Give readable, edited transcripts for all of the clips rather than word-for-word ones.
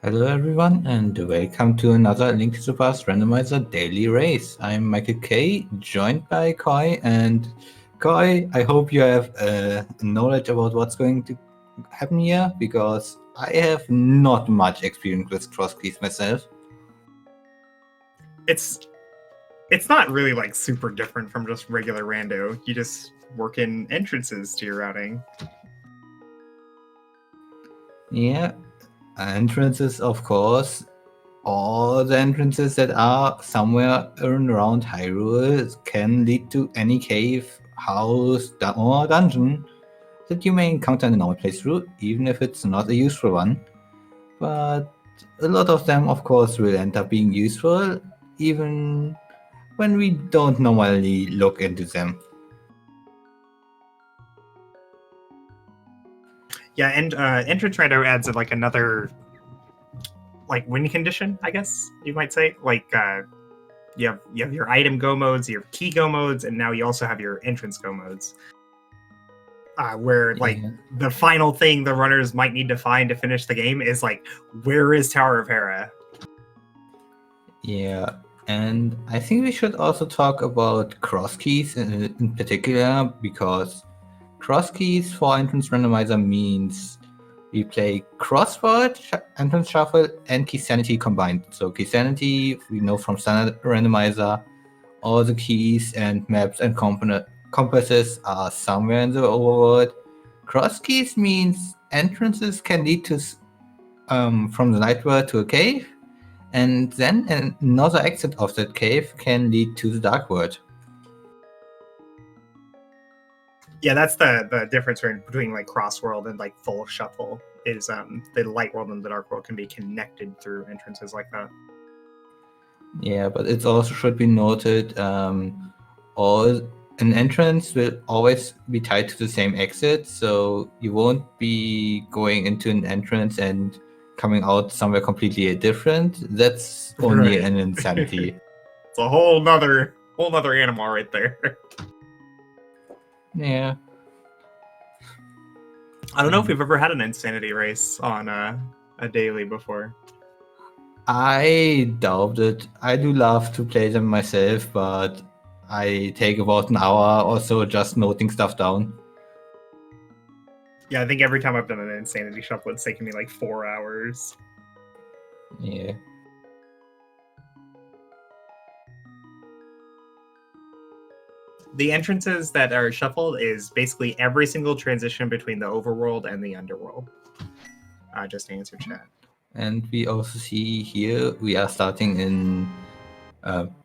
Hello everyone and welcome to another Link to the Past Randomizer daily race. I'm Michael K, joined by Koi, and Koi, I hope you have knowledge about what's going to happen here, because I have not much experience with Crosskeys myself. It's not really like super different from just regular rando. You just work in entrances to your routing. Yeah, entrances, of course. All the entrances that are somewhere around Hyrule can lead to any cave, house, or dungeon that you may encounter in a normal playthrough, even if it's not a useful one. But a lot of them, of course, will end up being useful, even when we don't normally look into them. Yeah, and entrance rando adds like another like win condition, I guess you might say. Like you have your item go modes, your key go modes, and now you also have your entrance go modes. Where like the final thing the runners might need to find to finish the game is like, where is Tower of Hera? Yeah, and I think we should also talk about Crosskeys in particular, because Crosskeys for Entrance Randomizer means we play Crossword, Entrance Shuffle, and Key Sanity combined. So Key Sanity, we know from Standard Randomizer, all the keys and maps and compasses are somewhere in the overworld. Crosskeys means entrances can lead to from the night world to a cave, and then another exit of that cave can lead to the dark world. Yeah, that's the difference between like crossworld and like full shuffle is the light world and the dark world can be connected through entrances like that. Yeah, but it also should be noted, all an entrance will always be tied to the same exit, so you won't be going into an entrance and coming out somewhere completely different. That's only Right. an insanity. It's a whole nother animal right there. Yeah. I don't know if we've ever had an insanity race on a daily before. I doubt it. I do love to play them myself, but I take about an hour or so just noting stuff down. Yeah, I think every time I've done an insanity shuffle, it's taken me like 4 hours. Yeah. The entrances that are shuffled is basically every single transition between the overworld and the underworld. Just to answer chat. And we also see here we are starting in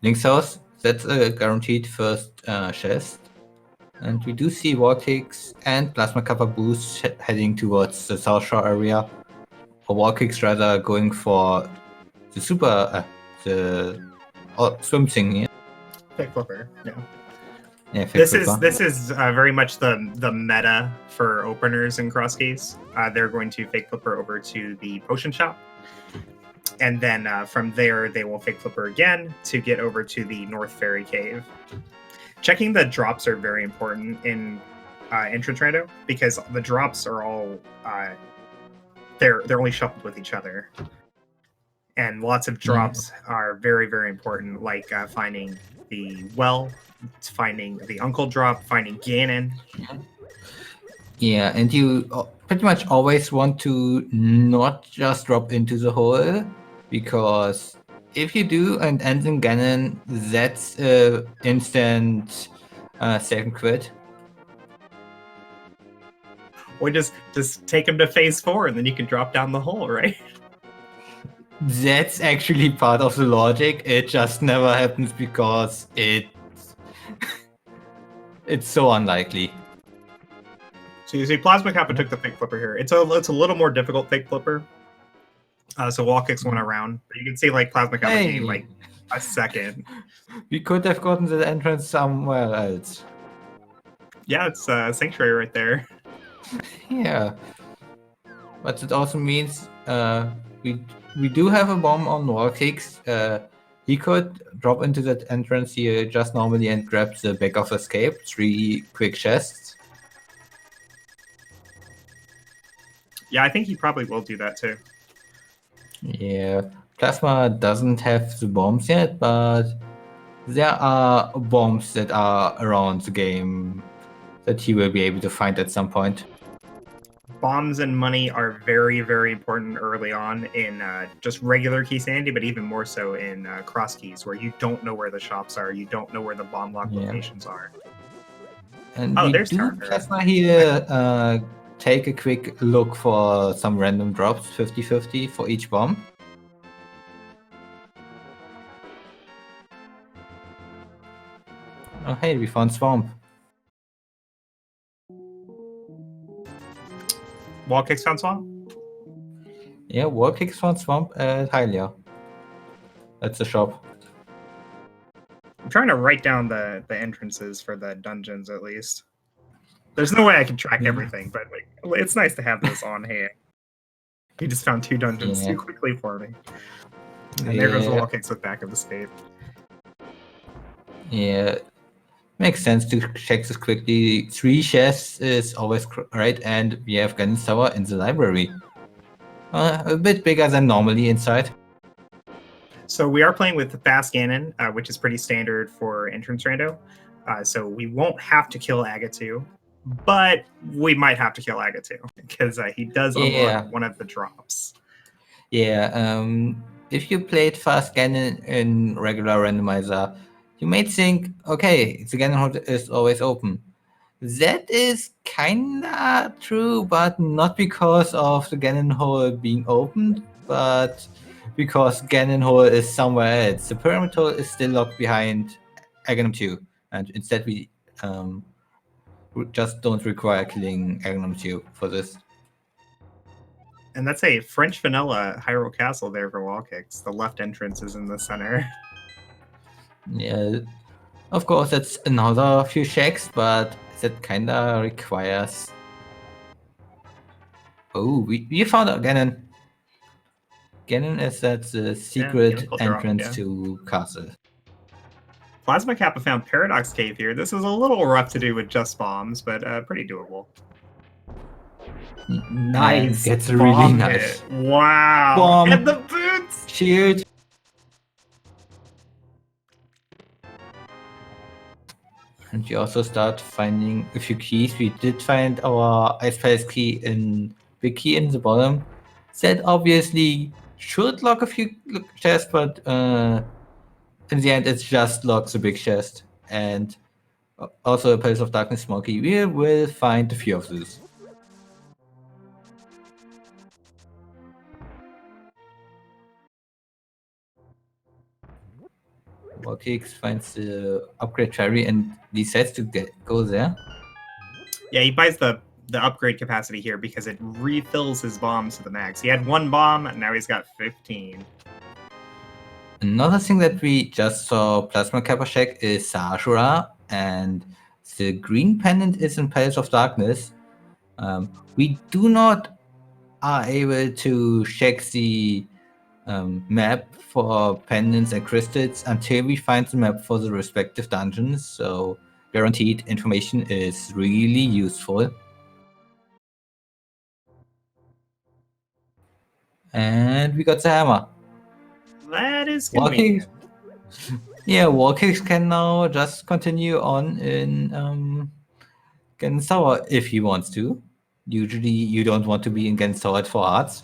Link's house. That's a guaranteed first chest. And we do see Warkicks and Plasma Kappa boosts heading towards the South Shore area. Or Warkicks rather going for the swim thing here. Pick flipper, yeah. Yeah, This is very much the meta for openers in Crosskeys. They're going to fake flipper over to the potion shop, and then from there they will fake flipper again to get over to the North Fairy Cave. Checking the drops are very important in entrance rando because the drops are all they're only shuffled with each other, and lots of drops are very, very important, like finding the well, finding the uncle drop, finding Ganon. Yeah, and you pretty much always want to not just drop into the hole, because if you do and end in Ganon, that's instant save and quit. Or just take him to phase 4 and then you can drop down the hole, right? That's actually part of the logic. It just never happens because it's so unlikely. So you see, Plasma Kappa took the fake flipper here. It's a little more difficult fake flipper. So wall kicks went around, but you can see like Plasma Kappa gained like a second. We could have gotten the entrance somewhere else. Yeah, it's Sanctuary right there. Yeah, but it also means we do have a bomb on Warkicks. He could drop into that entrance here just normally and grab the back of escape, 3 quick chests. Yeah, I think he probably will do that too. Yeah, Plasma doesn't have the bombs yet, but there are bombs that are around the game that he will be able to find at some point. Bombs and money are very, very important early on in just regular Key Sandy, but even more so in Crosskeys, where you don't know where the shops are, you don't know where the bomb lock Yeah. locations are. And Oh, we there's do Tower. Plasma here take a quick look for some random drops, 50-50 for each bomb. Oh hey, we found Swamp. Wall kicks found Swamp? Yeah, War Kicks found Swamp at Hylia. That's the shop. I'm trying to write down the entrances for the dungeons at least. There's no way I can track Yeah. everything, but like, it's nice to have this on hand. He just found 2 dungeons Yeah. too quickly for me. And there goes the wall kicks with back of the spade. Yeah. Makes sense to check this quickly. 3 chests is always right, and we have Ganon's Tower in the library. A bit bigger than normally inside. So we are playing with Fast Ganon, which is pretty standard for entrance rando. So we won't have to kill Agatu, but we might have to kill Agatu because he does unlock one of the drops. Yeah, if you played Fast Ganon in regular randomizer, you may think, okay, the Ganon hole is always open. That is kinda true, but not because of the Ganon hole being opened, but because Ganon hole is somewhere else. The Pyramid hole is still locked behind Aghanim 2, and instead we just don't require killing Aghanim 2 for this. And that's a French vanilla Hyrule Castle there for wall kicks. The left entrance is in the center. Yeah, of course, that's another few checks, but that kinda requires. Oh, we found out Ganon. Ganon is at the secret entrance to Castle. Plasma Kappa found Paradox Cave here. This is a little rough to do with just bombs, but pretty doable. Nice. It's really nice. Wow. Bomb. And the boots. Shield. And we also start finding a few keys. We did find our Ice Palace key in big key in the bottom. That obviously should lock a few chests, but in the end, it just locks the big chest. And also a Palace of Darkness small key. We will find a few of these. Walkix finds the upgrade cherry and decides to go there. Yeah, he buys the upgrade capacity here because it refills his bombs to the max. He had 1 bomb, and now he's got 15. Another thing that we just saw Plasma Kappa check is Sashura, and the green pendant is in Palace of Darkness. We do not are able to check the map for pendants and crystals until we find the map for the respective dungeons, so guaranteed information is really useful. And we got the hammer. That is convenient. Yeah, Walkix can now just continue on in Ganon's Tower if he wants to. Usually you don't want to be in Ganon's Tower for arts.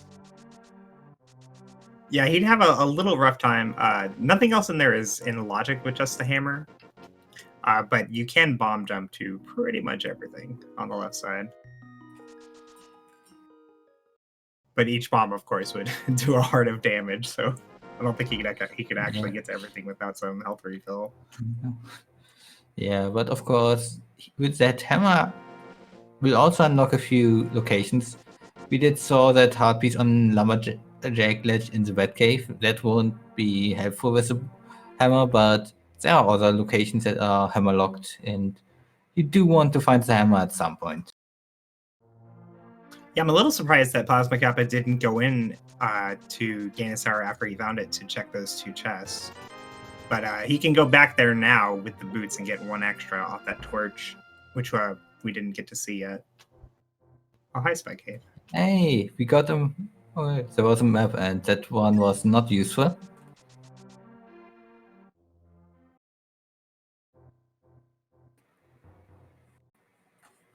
Yeah, he'd have a little rough time. Nothing else in there is in logic with just the hammer. But you can bomb jump to pretty much everything on the left side. But each bomb, of course, would do a heart of damage, so I don't think he could actually get to everything without some health refill. Yeah, but of course, with that hammer, we'll also unlock a few locations. We did saw that heartbeat on Lumberjack Ledge in the Batcave. That won't be helpful with the hammer, but there are other locations that are hammer locked, and you do want to find the hammer at some point. Yeah, I'm a little surprised that Plasma Kappa didn't go in to Ganon's Tower after he found it to check those 2 chests. But he can go back there now with the boots and get 1 extra off that torch, which we didn't get to see yet. Oh, hi, Spike Cave. Hey, we got him Okay, there was a map and that one was not useful.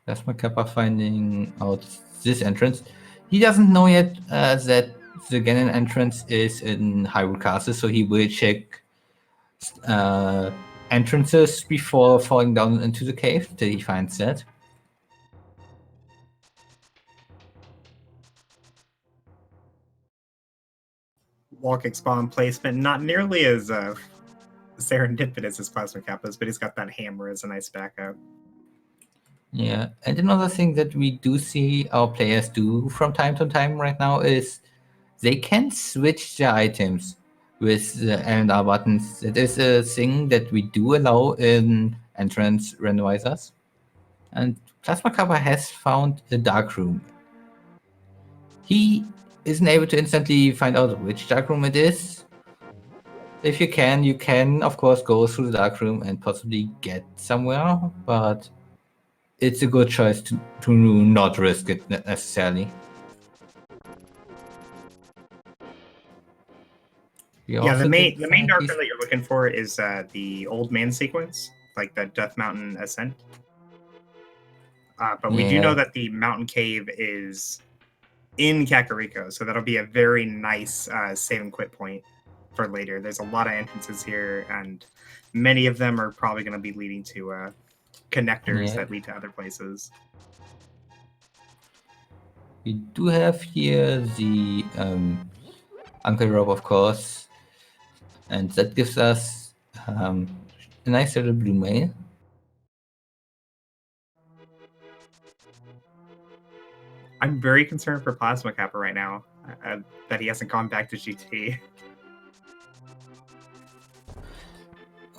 Plasma Kappa finding out this entrance. He doesn't know yet that the Ganon entrance is in Hyrule Castle, so he will check entrances before falling down into the cave till he finds that. Walk spawn placement, not nearly as serendipitous as Plasma Kappa's, but he's got that hammer as a nice backup. Yeah, and another thing that we do see our players do from time to time right now is they can switch their items with the L and R buttons. That is a thing that we do allow in entrance randomizers. And Plasma Kappa has found a dark room. He isn't able to instantly find out which dark room it is. If you can of course go through the dark room and possibly get somewhere, but it's a good choice to not risk it necessarily. Yeah, the main dark room that you're looking for is the Old Man sequence, like the Death Mountain ascent. But we do know that the mountain cave is in Kakariko, so that'll be a very nice save and quit point for later. There's a lot of entrances here, and many of them are probably going to be leading to connectors that lead to other places. We do have here the Uncle Rob, of course, and that gives us a nice little blue mail. I'm very concerned for Plasma Kappa right now, that he hasn't gone back to GT.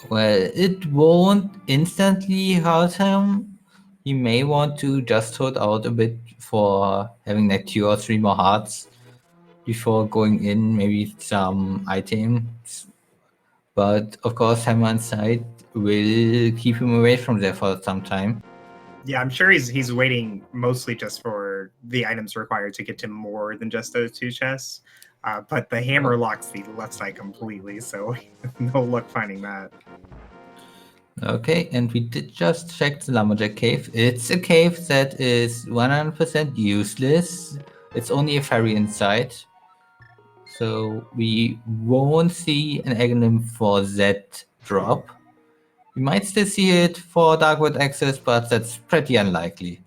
Well, it won't instantly hurt him. He may want to just hold out a bit for having like 2 or 3 more hearts before going in, maybe some items. But of course, Hammer and Sight will keep him away from there for some time. Yeah, I'm sure he's waiting mostly just for the items required to get to more than just those 2 chests. But the hammer locks the left side completely, so no luck finding that. Okay, and we did just check the Lumberjack cave. It's a cave that is 100% useless. It's only a ferry inside. So we won't see an Aghanim for that drop. We might still see it for Darkwood access, but that's pretty unlikely.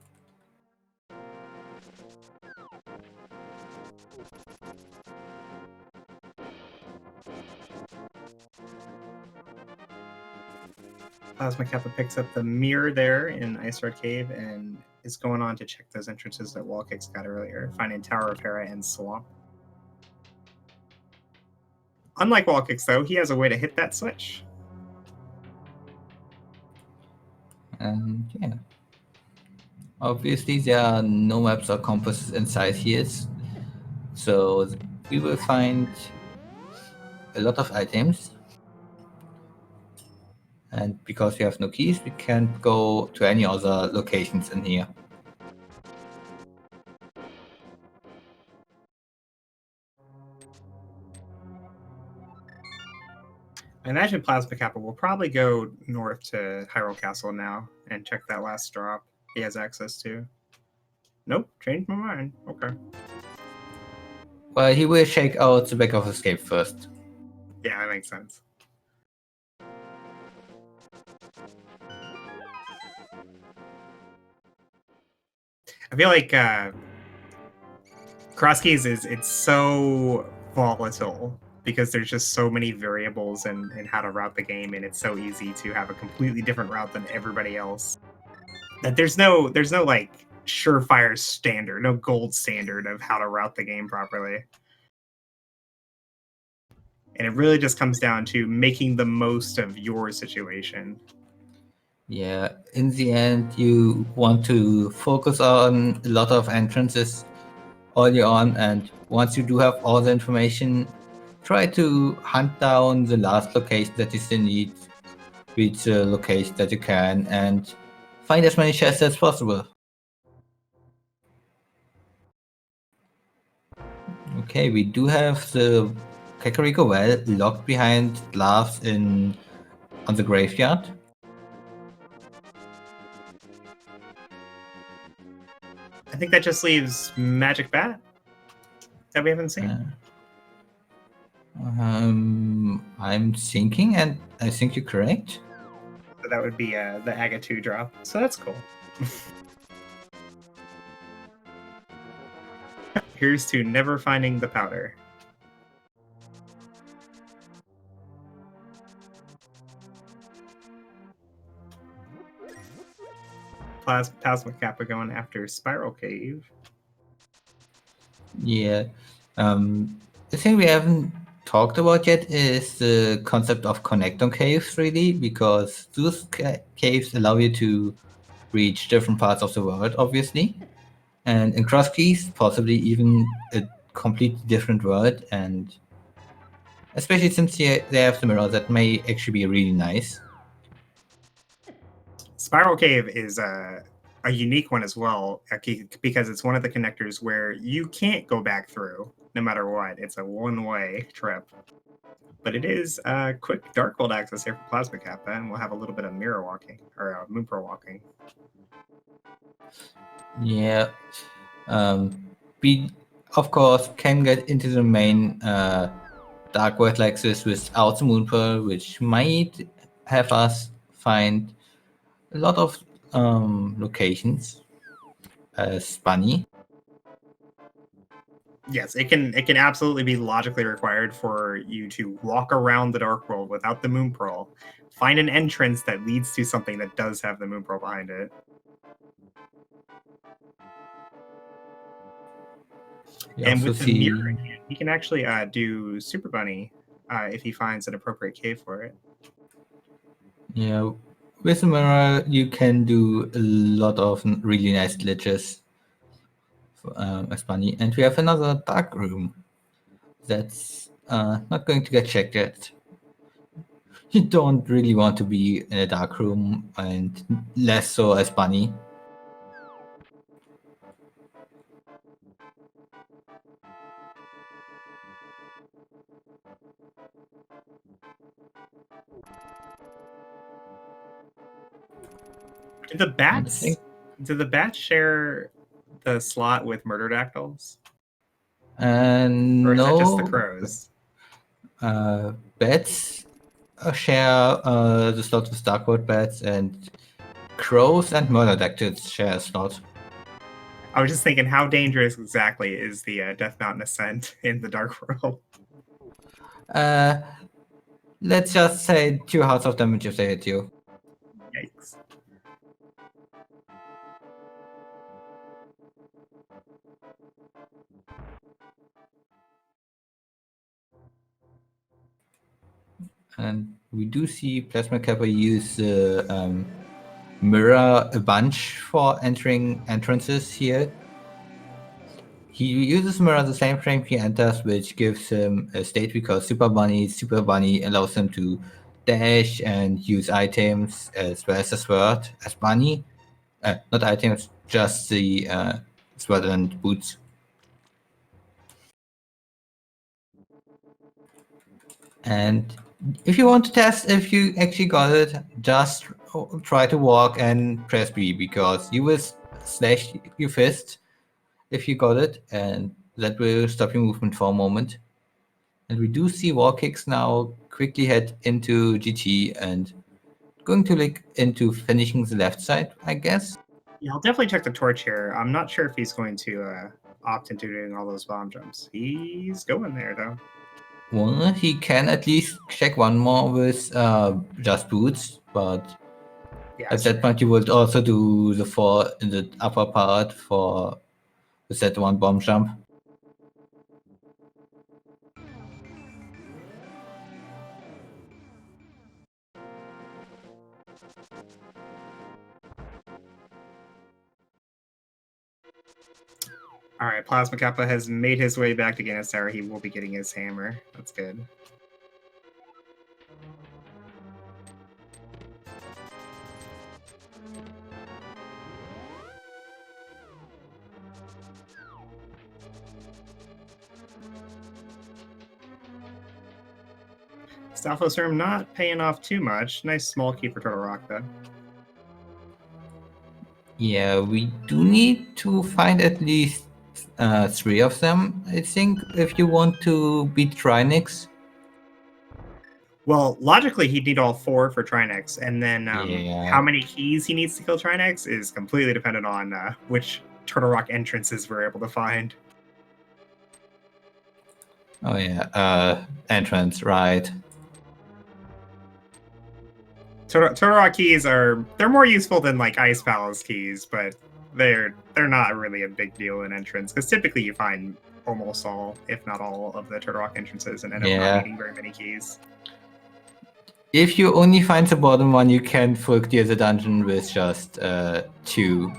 Plasma Kappa picks up the mirror there in Ice Red Cave and is going on to check those entrances that Wallkicks got earlier, finding Tower of Hera and Swamp. Unlike Wallkicks, though, he has a way to hit that switch. And yeah. Obviously, there are no maps or compasses inside here, so we will find a lot of items. And because we have no keys, we can't go to any other locations in here. I imagine Plasma Kappa will probably go north to Hyrule Castle now and check that last drop he has access to. Nope, changed my mind. Okay. Well, he will shake out the back of escape first. Yeah, that makes sense. I feel like Crosskeys it's so volatile because there's just so many variables in how to route the game, and it's so easy to have a completely different route than everybody else. That there's no like surefire standard, no gold standard of how to route the game properly. And it really just comes down to making the most of your situation. Yeah, in the end, you want to focus on a lot of entrances early on, and once you do have all the information, try to hunt down the last location that you still need, reach the location that you can, and find as many chests as possible. Okay, we do have the Kakariko Well locked behind glass on the graveyard. I think that just leaves Magic Bat that we haven't seen. I'm thinking, and I think you're correct. So that would be the Agatu drop. So that's cool. Here's to never finding the powder. Plasma Kappa going after Spiral Cave. Yeah. The thing we haven't talked about yet is the concept of connector caves, really, because those caves allow you to reach different parts of the world, obviously. And in Crosskeys, possibly even a completely different world, and especially since they have the mirror, that may actually be really nice. Spiral Cave is a unique one as well, because it's one of the connectors where you can't go back through no matter what. It's a one-way trip. But it is quick Dark World access here for Plasma Kappa, and we'll have a little bit of mirror walking, or Moon Pearl walking. Yeah. We, of course, can get into the main Dark World like this without the Moon Pearl, which might have us find a lot of locations as bunny. Yes, it can absolutely be logically required for you to walk around the Dark World without the Moon Pearl, find an entrance that leads to something that does have the Moon Pearl behind it. And with the mirror, he can actually do Super Bunny if he finds an appropriate cave for it. Yeah, with the mirror, you can do a lot of really nice glitches as bunny. And we have another dark room that's not going to get checked yet. You don't really want to be in a dark room, and less so as bunny. Do the bats share the slot with Murderdactyls? And Or is that just no, the crows? bats share the slot with Darkwood bats, and crows and murderdactyls share a slot. I was just thinking, how dangerous exactly is the Death Mountain ascent in the Dark World? Let's just say 2 hearts of damage if they hit you. Yikes. And we do see Plasma Kappa use mirror a bunch for entering entrances here. He uses mirror the same frame he enters, which gives him a state because Super Bunny allows him to dash and use items as well as a sword as Bunny. Not items, just the sword and boots. And if you want to test if you actually got it, just try to walk and press B, because you will slash your fist if you got it, and that will stop your movement for a moment. And we do see wall kicks now quickly head into GT and going to look into finishing the left side, I guess. Yeah, I'll definitely check the torch here. I'm not sure if he's going to opt into doing all those bomb jumps. He's going there, though. Well, he can at least check one more with just boots, but at that point you would also do the 4 in the upper part for with that one bomb jump. All right, Plasma Kappa has made his way back to Ganon Tower. He will be getting his hammer. That's good. Stalfos Room not paying off too much. Nice small key for Turtle Rock, though. Yeah, we do need to find at least 3 of them, I think, if you want to beat Trinix. Well, logically, he'd need all 4 for Trinex, and then Yeah. how many keys he needs to kill Trinex is completely dependent on which Turtle Rock entrances we're able to find. Oh yeah, entrance, right. Turtle Rock keys they're more useful than like Ice Palace keys, but they're not really a big deal in entrance because typically you find almost all, if not all, of the Turtle Rock entrances and end up not needing very many keys. If you only find the bottom one, you can full clear the dungeon with just 2.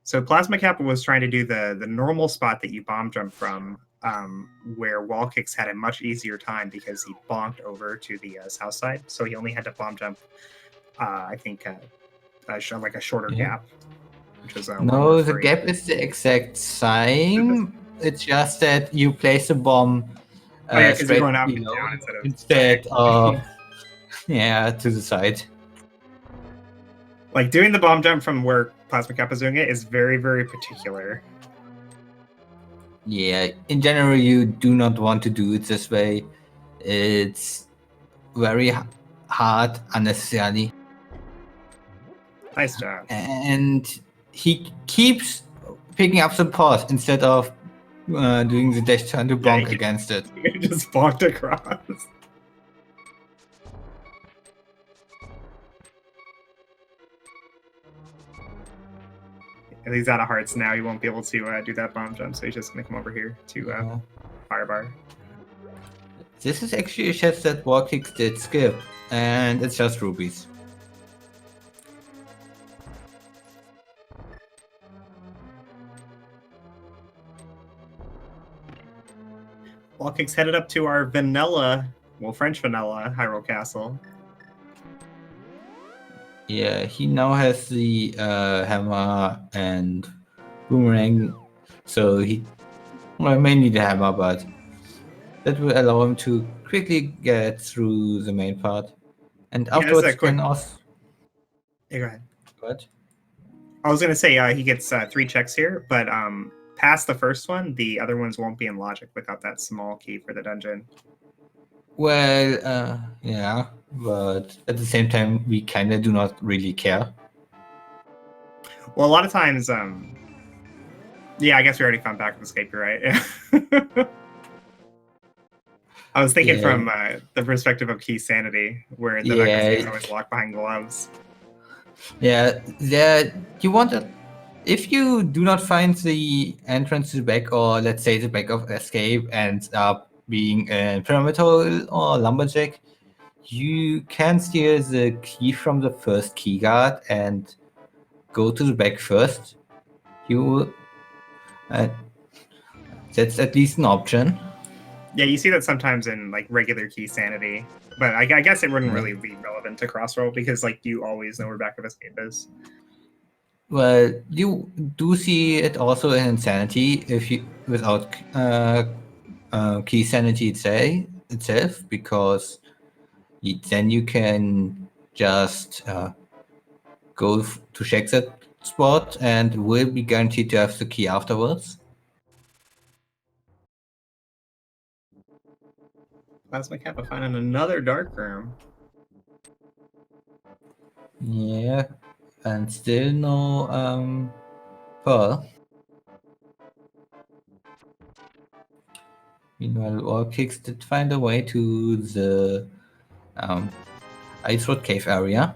So Plasma Kappa was trying to do the normal spot that you bomb jump from, where Wall Kicks had a much easier time because he bonked over to the south side. So he only had to bomb jump, I think, like a shorter gap, which was no, the gap is the exact same. It's just that you place a bomb because you're going up and down instead of yeah, to the side. Like doing the bomb jump from where Plasma Kappa is doing it is very, very particular. Yeah, in general, you do not want to do it this way. It's very hard unnecessarily. Nice job. And he keeps picking up the pause instead of doing the dash turn to bonk against it. He just bonked across. And he's out of hearts now. He won't be able to do that bomb jump, so he's just going to come over here to Firebar. This is actually a chest that Warkicks did skip, and it's just rubies. Wallkick's headed up to our vanilla, well, French vanilla Hyrule Castle. Yeah, he now has the hammer and boomerang, so he may need a hammer, but that will allow him to quickly get through the main part. And afterwards, can also. Yeah, go ahead. What? I was going to say he gets 3 checks here, but past the first one, the other ones won't be in logic without that small key for the dungeon. Well, yeah, but at the same time, we kind of do not really care. Well, a lot of times, yeah, I guess we already found backup escape, you're right. I was thinking from the perspective of key sanity, where the backup escape is always locked behind gloves. Yeah, you want to. If you do not find the entrance to the back, or let's say the back of escape ends up being a pyramidal or lumberjack, you can steal the key from the first key guard and go to the back first. That's at least an option. Yeah, you see that sometimes in like regular key sanity, but I guess it wouldn't really be relevant to Crossroll because like you always know where backup escape is. Well, you do see it also in Insanity if you without key sanity itself, because then you can just go to check that spot and will be guaranteed to have the key afterwards. Plasma Kappa finding another dark room. Yeah, and still no pearl. Meanwhile, Warkicks did find a way to the Ice Road Cave area.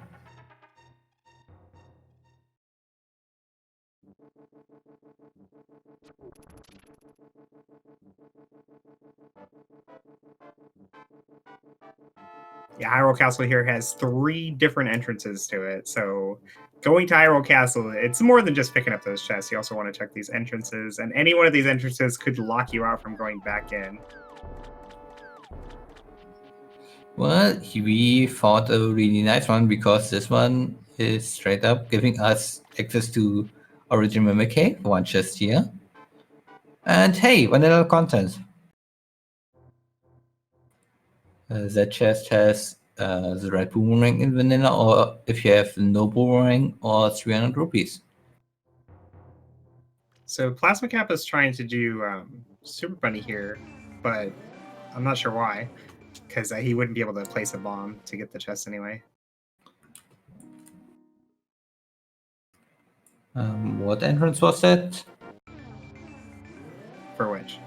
Yeah, Hyrule Castle here has 3 different entrances to it, so going to Hyrule Castle, it's more than just picking up those chests. You also want to check these entrances, and any one of these entrances could lock you out from going back in. Well, we fought a really nice one because this one is straight up giving us access to Origin Mimic Cave, one chest here. And hey, vanilla content. That chest has the red boomerang in vanilla, or if you have no boomerang, or 300 rupees. So Plasma Cap is trying to do Super Bunny here, but I'm not sure why, because he wouldn't be able to place a bomb to get the chest anyway. What entrance was that? For which?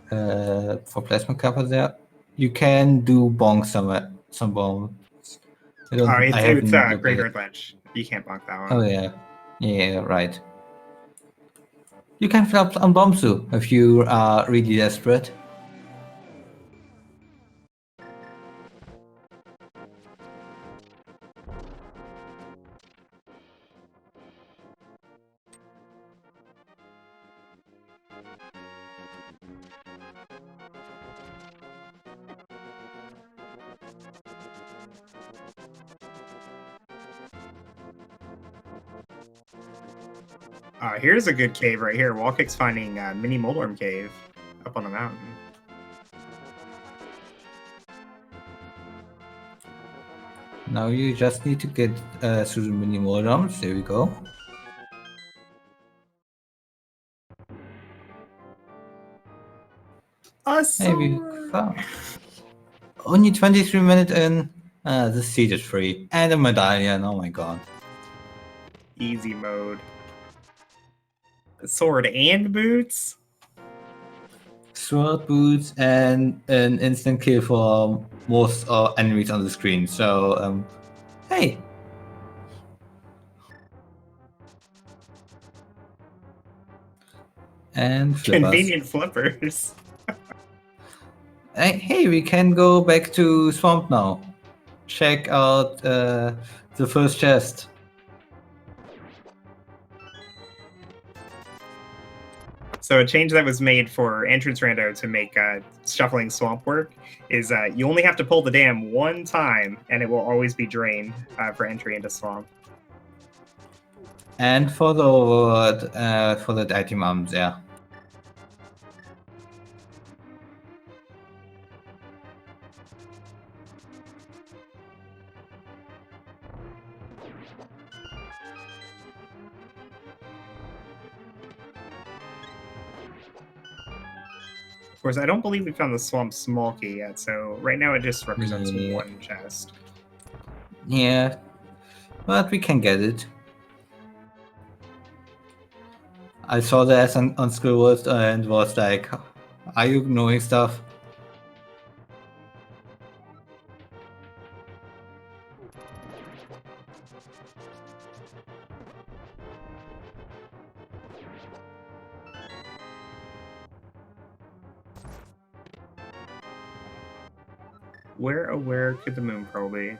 For plasma cover there. You can do bong somewhere, some bombs. It's looked Great at it. Earth Ledge. You can't block that one. Oh yeah, yeah, right. You can fill up on bombs too if you are really desperate. Here's a good cave right here. Wallkick's finding Mini Moldworm Cave up on the mountain. Now you just need to get through the mini moldums. There we go. Maybe only 23 minutes in. The seat is free and a medallion. Oh my god. Easy mode. Sword and boots. Sword boots and an instant kill for most enemies on the screen. So hey. And flippers. Convenient flippers. Hey, we can go back to Swamp now. Check out the first chest. So a change that was made for Entrance Rando to make Shuffling Swamp work is you only have to pull the dam one time, and it will always be drained for entry into Swamp. And for the overworld, for the item arms, yeah. Of course, I don't believe we found the Swamp Small Key yet, so right now it just represents one chest. Yeah, but we can get it. I saw the S on Skillwords and was like, are you knowing stuff? Where could the moon pearl be?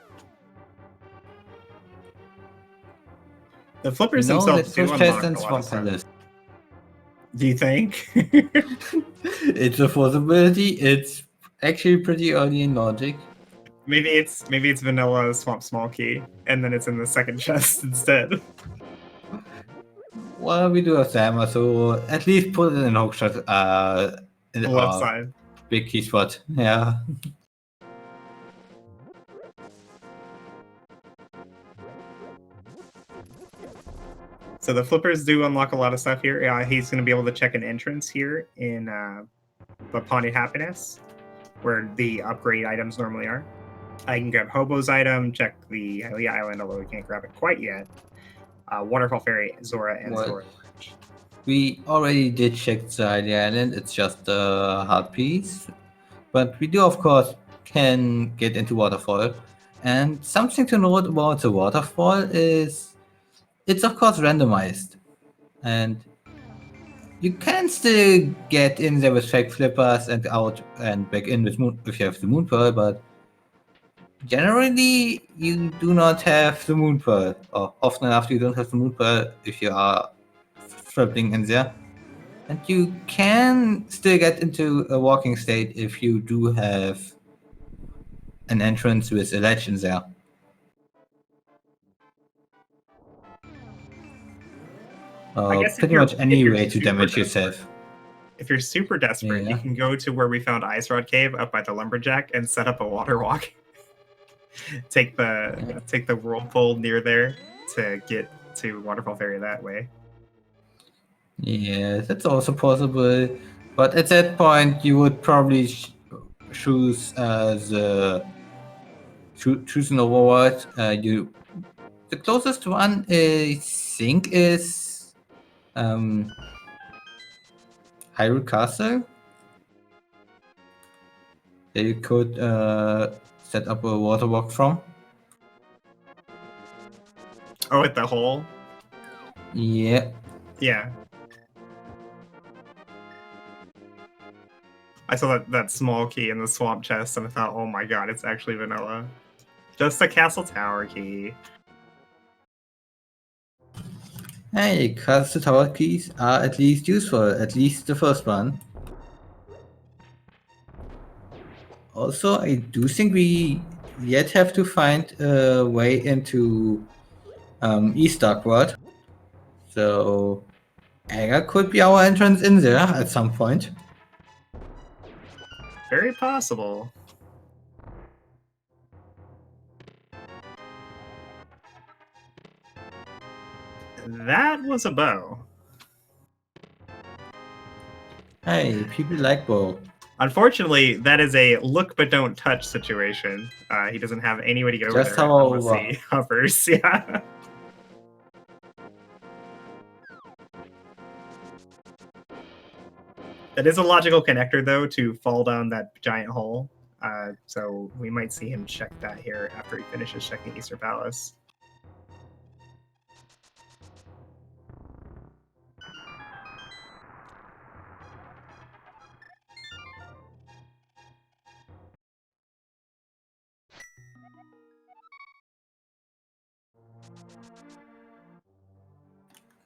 The flippers themselves do unlock a lot of stuff. Do you think? It's a possibility. It's actually pretty early in logic. Maybe it's vanilla Swamp Small Key, and then it's in the second chest instead. Well, we do have Sammer, so at least put it in hookshot. In the left side. Big key spot. Yeah. So the flippers do unlock a lot of stuff here. He's going to be able to check an entrance here in the Pawned Happiness, where the upgrade items normally are. I can grab Hobo's item, check the Hylia Island, although we can't grab it quite yet. Waterfall Fairy, Zora, and Zora. We already did check the Hylia Island. It's just a hard piece. But we do, of course, can get into Waterfall. And something to note about the Waterfall is it's, of course, randomized. And you can still get in there with fake flippers and out and back in with moon if you have the moon pearl, but generally you do not have the moon pearl, or often enough you don't have the moon pearl if you are flipping in there. And you can still get into a walking state if you do have an entrance with a ledge in there. Pretty much any way to damage yourself. if you're super desperate, you Yeah. can go to where we found Ice Rod Cave up by the Lumberjack and set up a water walk. take the whirlpool near there to get to Waterfall Ferry that way. Yeah, that's also possible. But at that point, you would probably choose choose an overworld. The closest one I think is Hyrule Castle. There you could set up a water walk from. Oh, at the hole? Yeah. Yeah. I saw that small key in the swamp chest and I thought, oh my god, it's actually vanilla. Just a castle tower key. Hey, castle tower keys are at least useful, at least the first one. Also, I do think we yet have to find a way into East Dark World. So, Aga could be our entrance in there at some point. Very possible. That was a bow. Hey, people like bow. Unfortunately, that is a look but don't touch situation. He doesn't have anybody go over Just there how unless he hovers. Yeah. That is a logical connector, though, to fall down that giant hole. So we might see him check that here after he finishes checking Easter Palace.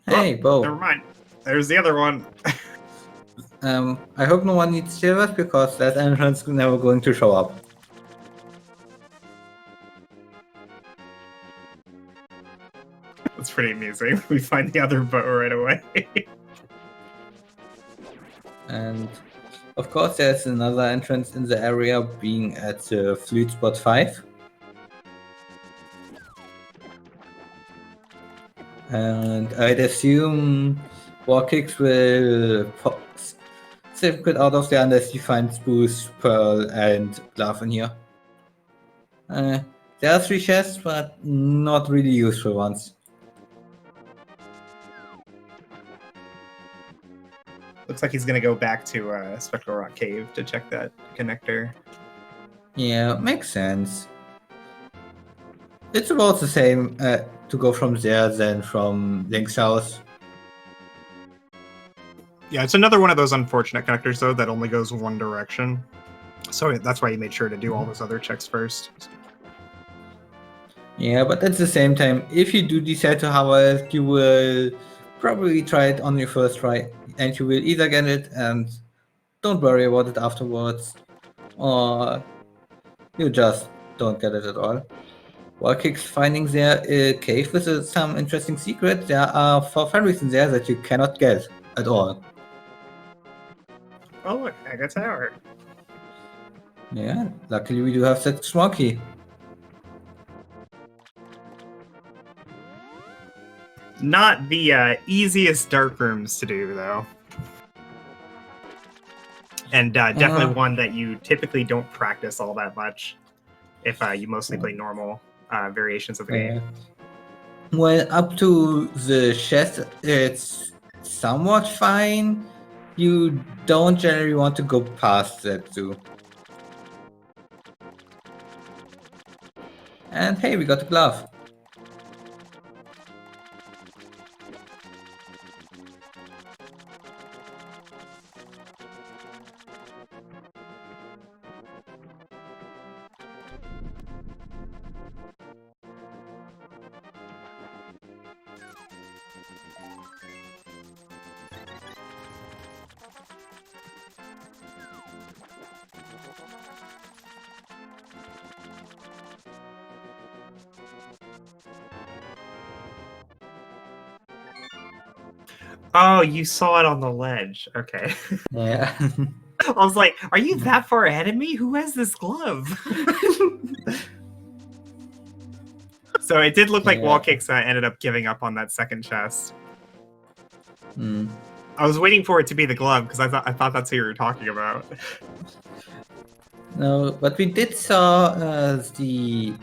Hey, Oh, bow. never mind. There's the other one. I hope no one needs silvers because that entrance is never going to show up. That's pretty amusing. We find the other boat right away. And of course, there's another entrance in the area, being at the Flute Spot 5. And I'd assume Warkicks will get out of there unless you find Spruce, Pearl, and Glove in here. There are 3 chests, but not really useful ones. Looks like he's gonna go back to Spectral Rock Cave to check that connector. Yeah, makes sense. It's about the same to go from there than from Link's house. Yeah, it's another one of those unfortunate connectors, though, that only goes one direction. So that's why he made sure to do all those other checks first. Yeah, but at the same time, if you do decide to harvest, you will probably try it on your first try, and you will either get it and don't worry about it afterwards, or you just don't get it at all. Warkick's finding there a cave with some interesting secret. There are 4 fairies in there that you cannot get at all. Oh, look, Aga Tower. Yeah, luckily we do have that small key. Not the easiest dark rooms to do, though. And definitely one that you typically don't practice all that much if you mostly play normal variations of the game. Well, up to the chest, it's somewhat fine. You don't generally want to go past that too. And hey, we got the glove. Oh, you saw it on the ledge. Okay. Yeah. I was like, are you that far ahead of me? Who has this glove? So it did look like Yeah. Wall Kicks ended up giving up on that second chest. Hmm. I was waiting for it to be the glove because I thought that's who you were talking about. No, but we did saw the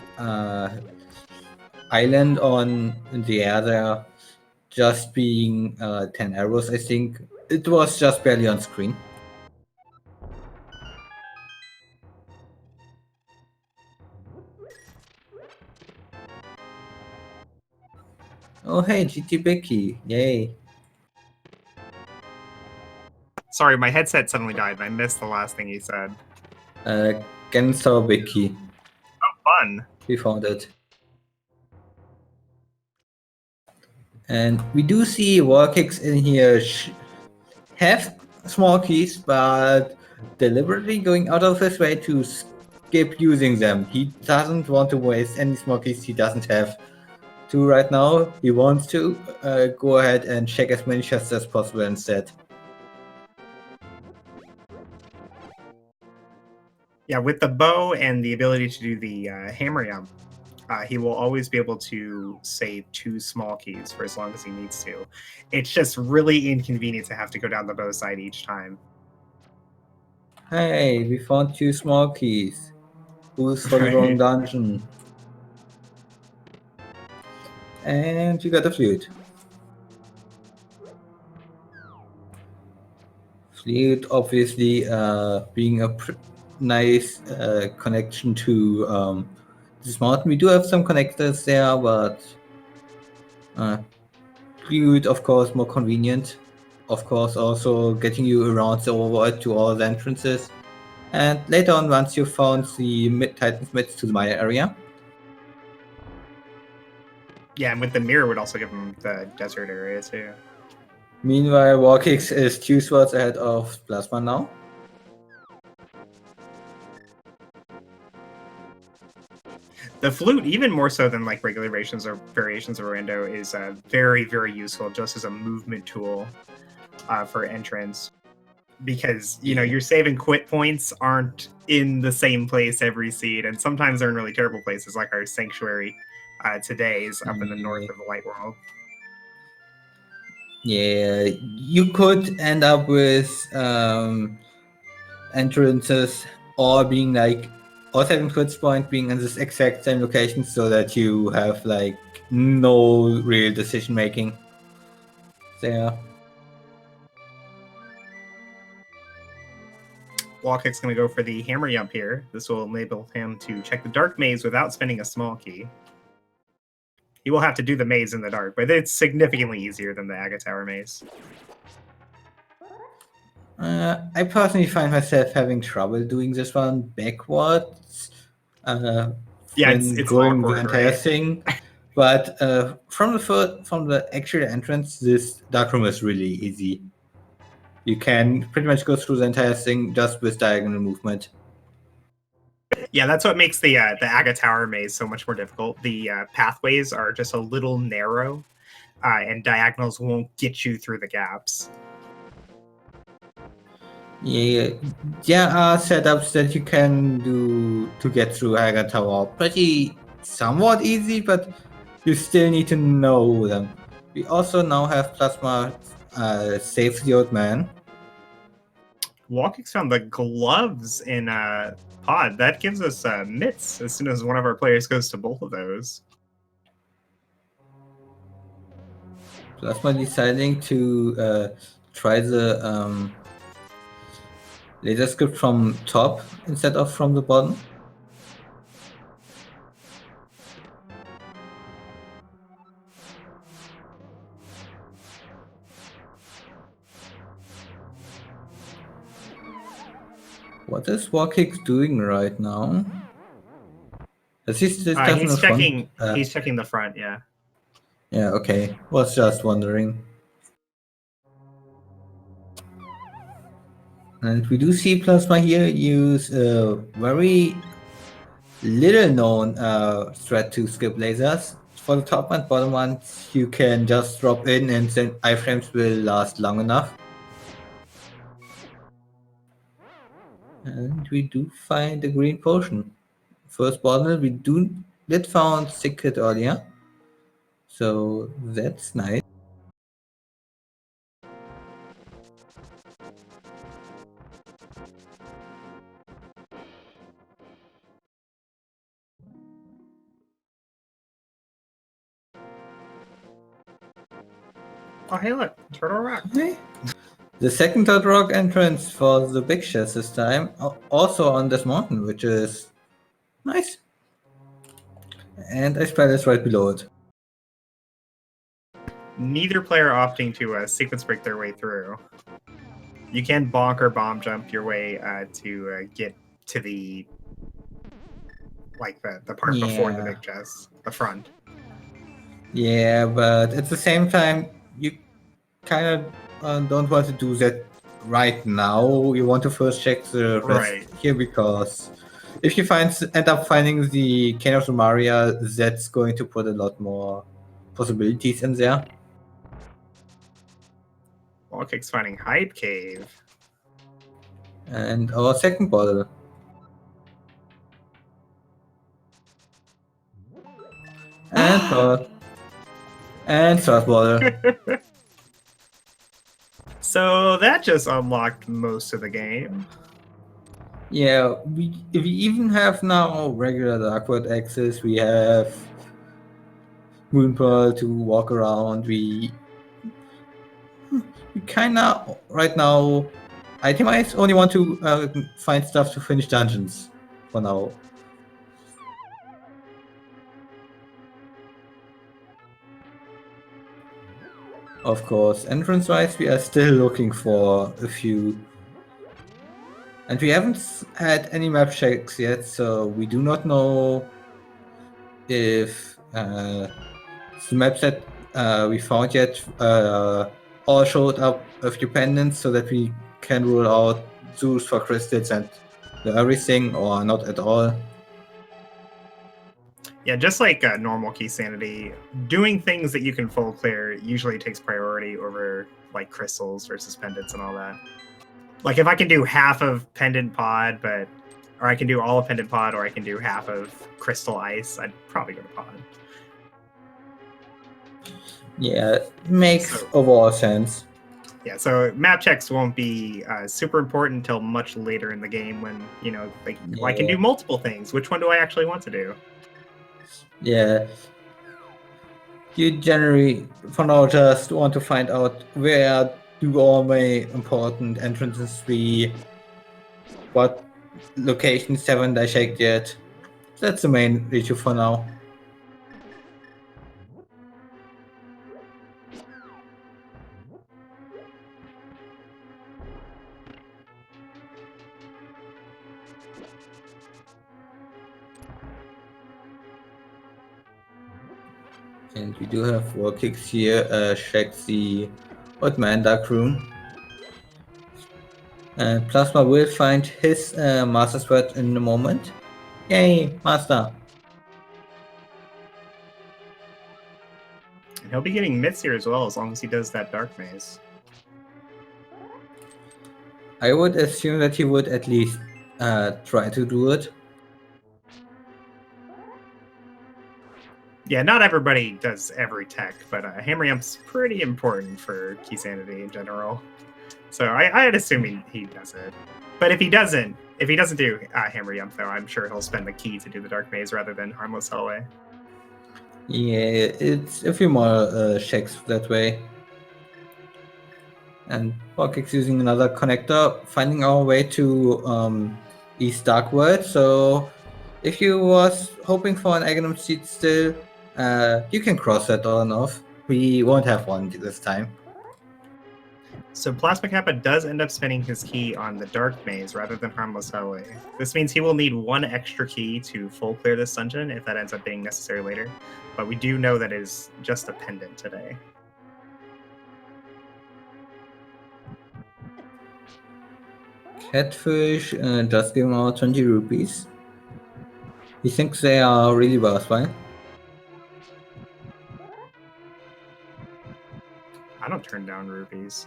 island on the air there just being 10 arrows, I think. It was just barely on screen. Oh, hey, GT Becky. Yay. Sorry, my headset suddenly died and I missed the last thing he said. Gensau Becky. Fun. We found it. And we do see wall kicks in here have small keys, but deliberately going out of his way to skip using them. He doesn't want to waste any small keys he doesn't have to right now. He wants to go ahead and check as many chests as possible instead. Yeah, with the bow and the ability to do the hammer jump, he will always be able to save 2 small keys for as long as he needs to. It's just really inconvenient to have to go down the bow side each time. Hey, we found 2 small keys. Who's for the wrong dungeon? And you got a flute. Flute, obviously, being a nice connection to this mountain. We do have some connectors there, but flute, of course, more convenient. Of course, also getting you around the overworld to all the entrances. And later on, once you found the Titan's Mids to the Maya area. Yeah, and with the mirror would also give him the desert area too. Meanwhile, Warkix is 2 swords ahead of Plasma now. The flute, even more so than like regular variations or variations of Orlando, is very, very useful just as a movement tool for entrance. Because your save and quit points aren't in the same place every seed, and sometimes they're in really terrible places, like our sanctuary today is up in the north of the Light World. Yeah, you could end up with entrances or being like, or having quit point being in this exact same location, so that you have like no real decision making there. Wallkick's going to go for the hammer jump here. This will enable him to check the dark maze without spending a small key. He will have to do the maze in the dark, but it's significantly easier than the Aga Tower maze. I personally find myself having trouble doing this one backwards. Yeah, when it's going awkward, the entire thing. But from the actual entrance, this dark room is really easy. You can pretty much go through the entire thing just with diagonal movement. Yeah, that's what makes the Aga Tower maze so much more difficult. The pathways are just a little narrow, and diagonals won't get you through the gaps. Yeah, there are setups that you can do to get through Aga Tower. Pretty somewhat easy, but you still need to know them. We also now have Plasma save the old man. Walkix found the gloves in Pod. That gives us mitts as soon as one of our players goes to both of those. Plasma deciding to try the laser script from top instead of from the bottom. What is Warkick doing right now? Is he still touching the front? He's checking the front, yeah. Yeah, okay. Was just wondering. And we do see Plasma here use a very little known threat to skip lasers, for the top and bottom ones, you can just drop in and then iframes will last long enough. And we do find a green potion. First bottle, we did found secret earlier. So that's nice. Oh, hey, look, Turtle Rock. Okay. The second Third Rock entrance for the big chest this time, also on this mountain, which is nice. And I spell is right below it. Neither player opting to sequence break their way through. You can bonk or bomb jump your way to get to the part before the big chest, the front. Yeah, but at the same time, you kind of don't want to do that right now. You want to first check the rest here, because if you end up finding the Cane of the Maria, that's going to put a lot more possibilities in there. Wallkick's finding Hype Cave. And our second bottle. And third. And third bottle. So that just unlocked most of the game. Yeah, we even have now regular Darkwood access. We have Moon Pearl to walk around. We kind of right now itemize only want to find stuff to finish dungeons for now. Of course, entrance-wise, we are still looking for a few. And we haven't had any map checks yet, so we do not know if the maps that we found yet all showed up a few pendants so that we can rule out Zeus for crystals and everything, or not at all. Yeah, just like normal key sanity, doing things that you can full clear usually takes priority over like crystals versus pendants and all that. Like if I can do half of pendant pod, or I can do all of pendant pod, or I can do half of crystal ice, I'd probably go to pod. Yeah, it makes overall sense. Yeah, so map checks won't be super important until much later in the game when, you know, like I can do multiple things. Which one do I actually want to do? Yeah. You generally, for now, just want to find out where do all my important entrances be, what locations haven't I checked yet. That's the main issue for now. And we do have Warkicks here, check the Old Man Dark Room. And Plasma will find his Master Sword in a moment. Yay, Master! And he'll be getting Mitsir as well, as long as he does that Dark Maze. I would assume that he would at least try to do it. Yeah, not everybody does every tech, but Hammer Yump's pretty important for key sanity in general. So I'd assume he does it. But if he doesn't do Hammer Yump, though, I'm sure he'll spend the key to do the Dark Maze rather than Harmless Hellway. Yeah, it's a few more checks that way. And Pocket's using another connector, finding our way to East Dark World. So if you was hoping for an Aghanim seed still, you can cross that on off. We won't have one this time. So Plasma Kappa does end up spending his key on the Dark Maze rather than Harmless Hellway. This means he will need one extra key to full clear this dungeon if that ends up being necessary later. But we do know that is just a pendant today. Catfish just giving out 20 rupees. He thinks they are really worthwhile. turn down rupees.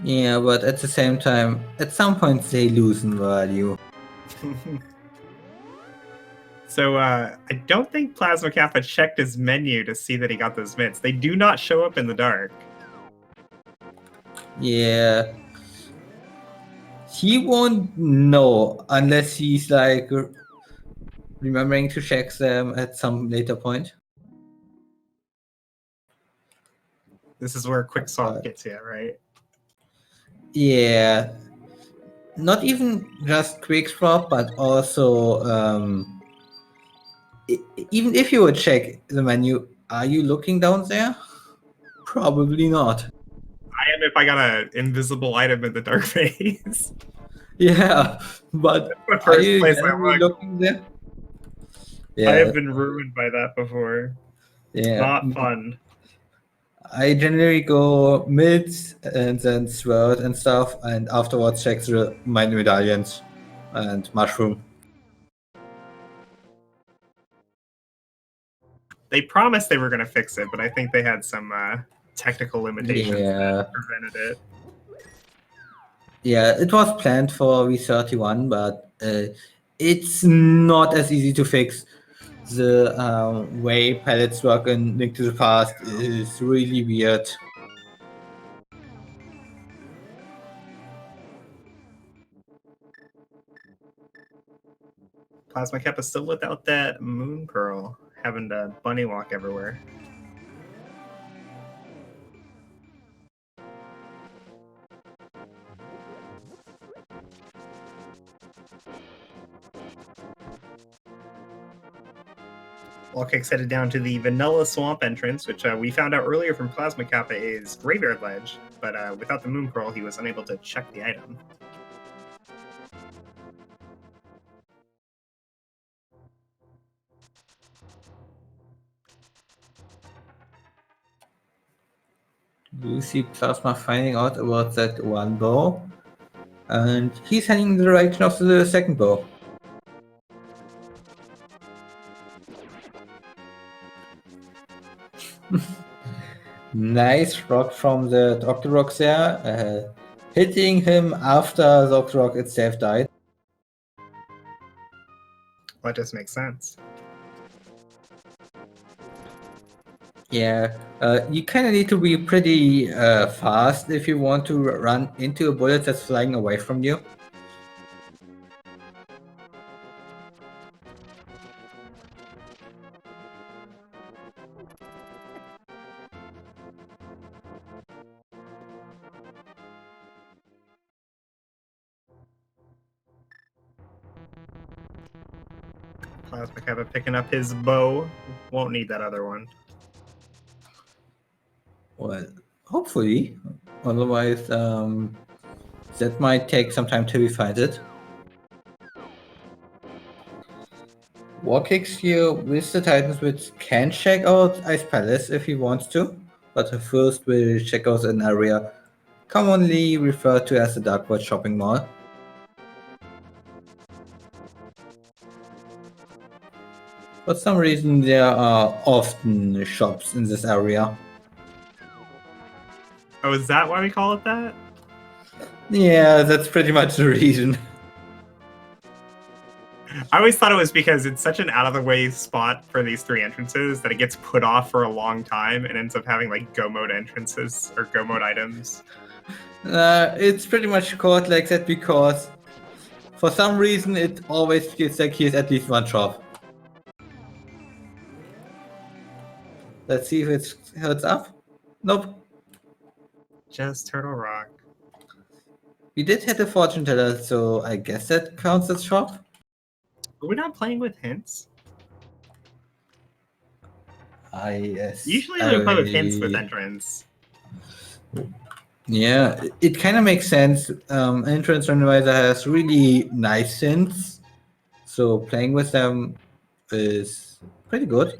Yeah, but at the same time, at some point they lose in value. So I don't think Plasma Kappa checked his menu to see that he got those mitts. They do not show up in the dark. Yeah. He won't know unless he's like remembering to check them at some later point. This is where quick swap But gets you, right? yeah, not even just quick swap, but also even if you would check the menu, are you looking down there? Probably not. I am if I got an invisible item in the dark phase. Yeah, but That's the are first you place I generally look. looking there? I Yeah, have been ruined by that before. yeah. Not fun. I generally go mid and then sword and stuff, and afterwards check my medallions and mushroom. They promised they were going to fix it, but I think they had some technical limitations that prevented it. Yeah, it was planned for V31, but it's not as easy to fix. The way pellets work in Link to the Past is really weird. Plasma Kappa still without that moon pearl, having to bunny walk everywhere. Wallkick's headed down to the Vanilla Swamp entrance, which we found out earlier from Plasma Kappa is Graveyard Ledge, but without the moon pearl, he was unable to check the item. You see Plasma finding out about that one bow, and he's heading in the direction of the second bow. Nice rock from the Octorok there, hitting him after the Octorok itself died. Well, that just makes sense. Yeah, you kind of need to be pretty fast if you want to run into a bullet that's flying away from you. Plasma Kappa picking up his bow. Won't need that other one. Well, hopefully. Otherwise, that might take some time till we find it. Warkicks here with the Titans, which can check out Ice Palace if he wants to, but first we'll check out an area commonly referred to as the Darkwood Shopping Mall. For some reason, there are often shops in this area. Oh, is that why we call it that? Yeah, that's pretty much the reason. I always thought it was because it's such an out-of-the-way spot for these three entrances that it gets put off for a long time and ends up having like go mode entrances or go mode items. It's pretty much called like that because for some reason it always feels like here's at least one shop. Let's see if it hurts up. Nope. Just Turtle Rock. We did hit a fortune teller, so I guess that counts as shop. Are we not playing with hints? Yes. Usually we play with hints with entrance. Yeah, it kind of makes sense. Entrance Randomizer has really nice hints, so playing with them is pretty good.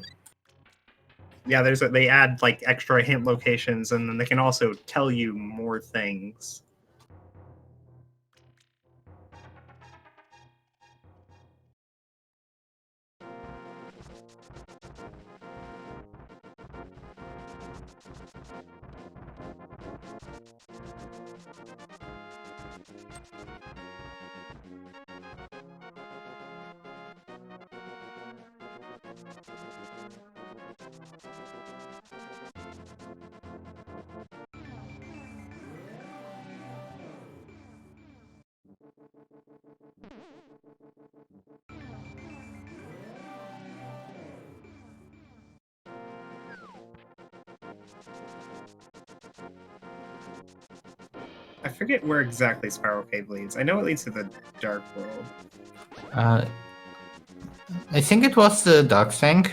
Yeah, they add like extra hint locations, and then they can also tell you more things. I forget where exactly Spiral Cave leads. I know it leads to the Dark World. I think it was the Dark Tank.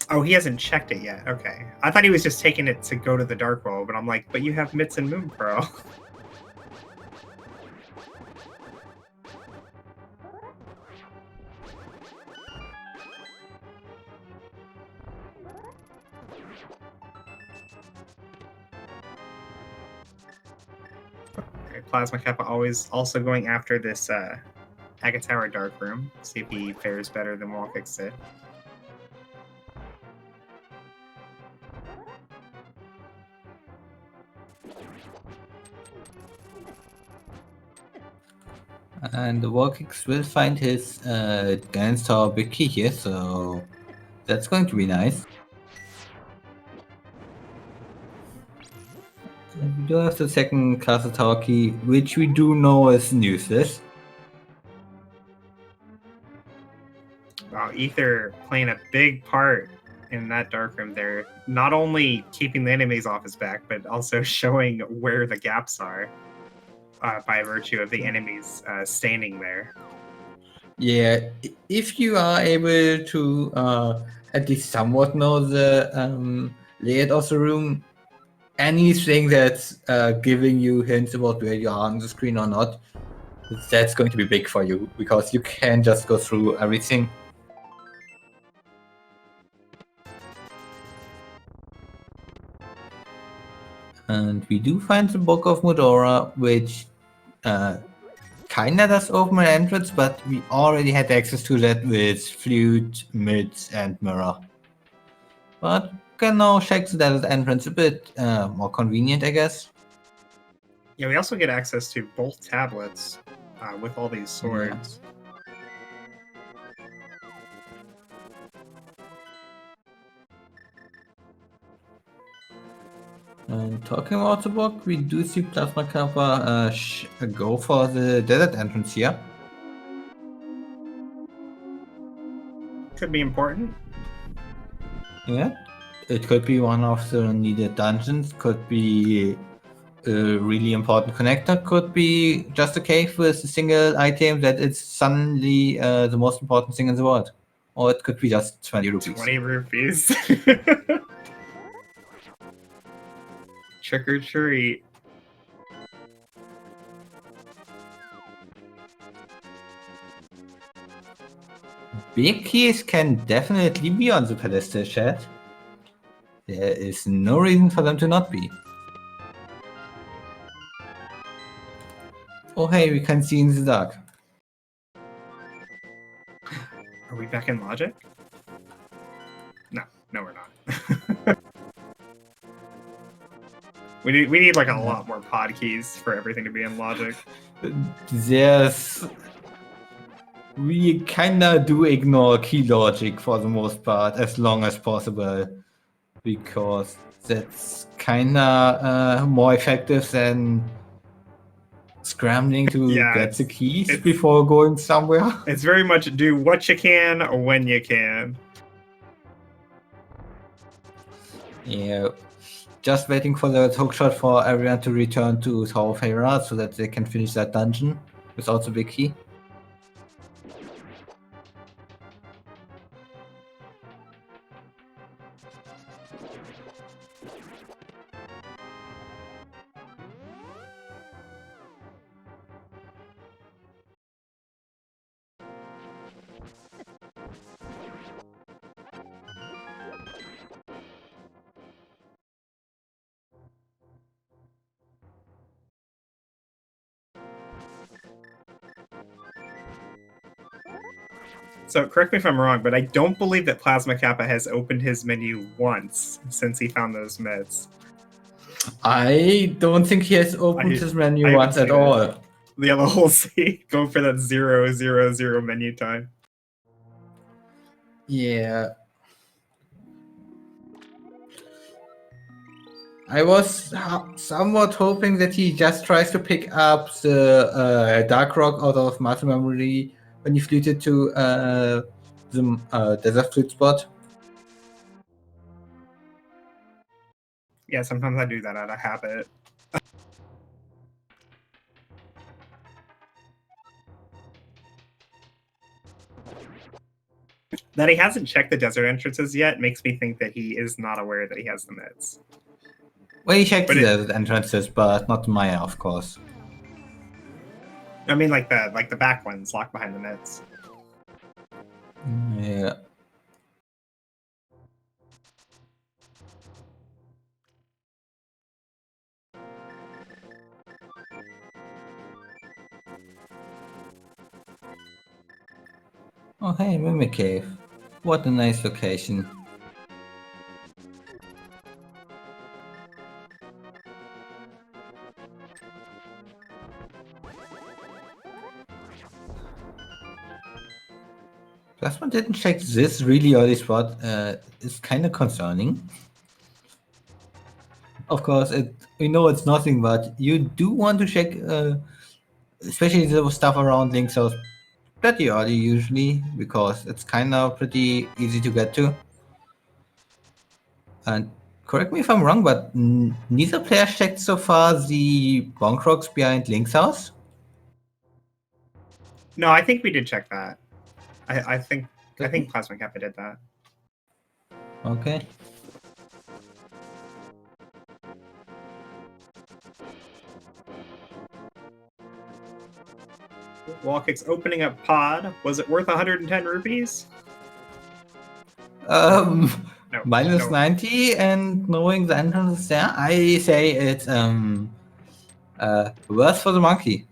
Oh, he hasn't checked it yet. Okay. I thought he was just taking it to go to the Dark World, but I'm like, but you have Mitts and Moon Pearl. Okay, Plasma Kappa always also going after this Agatower Dark Room. See if he fares better than Walkix did. And the Walkix will find his Ganon's Tower big key here, so that's going to be nice. And we do have the second Castle Tower key, which we do know is useless. Wow, Ether playing a big part in that Dark Room there. Not only keeping the enemies off his back, but also showing where the gaps are by virtue of the enemies standing there. Yeah, if you are able to at least somewhat know the layout of the room, anything that's giving you hints about where you are on the screen or not, that's going to be big for you, because you can just go through everything. And we do find the Book of Medora, which kinda does open an entrance, but we already had access to that with Flute, Mids, and Mirror. But can now check the desert entrance a bit more convenient, I guess. Yeah, we also get access to both tablets with all these swords. And talking about the book, we do see Plasma Kappa go for the desert entrance here. Could be important. Yeah, it could be one of the needed dungeons, could be a really important connector, could be just a cave with a single item that is suddenly the most important thing in the world. Or it could be just 20 rupees. 20 rupees. Trick or treat. Big keys can definitely be on the pedestal, chat. There is no reason for them to not be. Oh hey, we can see in the dark. Are we back in Logic? No, we're not. we need like a lot more pod keys for everything to be in Logic. We kinda do ignore key logic for the most part, as long as possible, because that's kinda more effective than scrambling to get the keys before going somewhere. It's very much do what you can when you can. Yeah, just waiting for the hookshot for everyone to return to Tower of Hera so that they can finish that dungeon without the big key. So correct me if I'm wrong, but I don't believe that Plasma Kappa has opened his menu once since he found those meds. I don't think he has opened his menu haven't once at seen it. all. The whole C go for that 000 menu time. Yeah. I was somewhat hoping that he just tries to pick up the Dark Rock out of muscle memory when he fleeted to the Desert Flute spot. Yeah, sometimes I do that out of habit. That he hasn't checked the desert entrances yet makes me think that he is not aware that he has the meds. Well, he checked But the desert entrances, but not Maya, of course. I mean, like the back ones locked behind the meds. Yeah. Oh, hey, Mimic Cave. What a nice location. Plasma didn't check this really early spot. It's kind of concerning. Of course, we know it's nothing, but you do want to check, especially the stuff around Link's house, pretty early usually, because it's kind of pretty easy to get to. And correct me if I'm wrong, but neither player checked so far the bonk rocks behind Link's house. No, I think we did check that. I think Plasma Kappa did that. Okay. Wallkick's opening up pod. Was it worth 110 rupees? No, No. 90, and knowing the entrance there, I say it's worse for the monkey.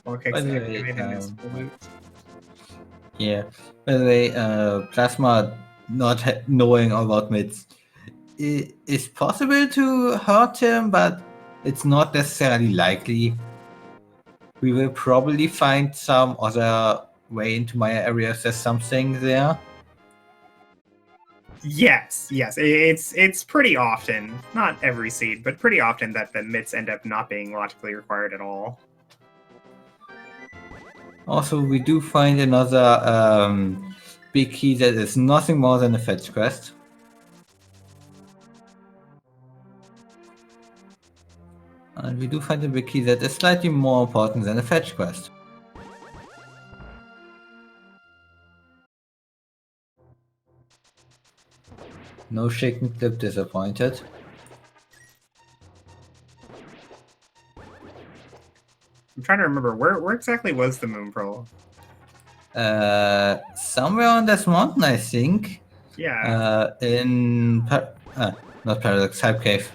Wallkick's By the way, activating his flute. yeah. By the way, Plasma not knowing about mids. It's possible to hurt him, but it's not necessarily likely. We will probably find some other way into my area if there's something there. Yes. It's pretty often, not every seed, but pretty often that the mitts end up not being logically required at all. Also, we do find another big key that is nothing more than a fetch quest. And we do find a big key that is slightly more important than a fetch quest. No shaking clip disappointed. I'm trying to remember where exactly was the moon pearl? Somewhere on this mountain, I think. Yeah. Not Paradox, Hype Cave.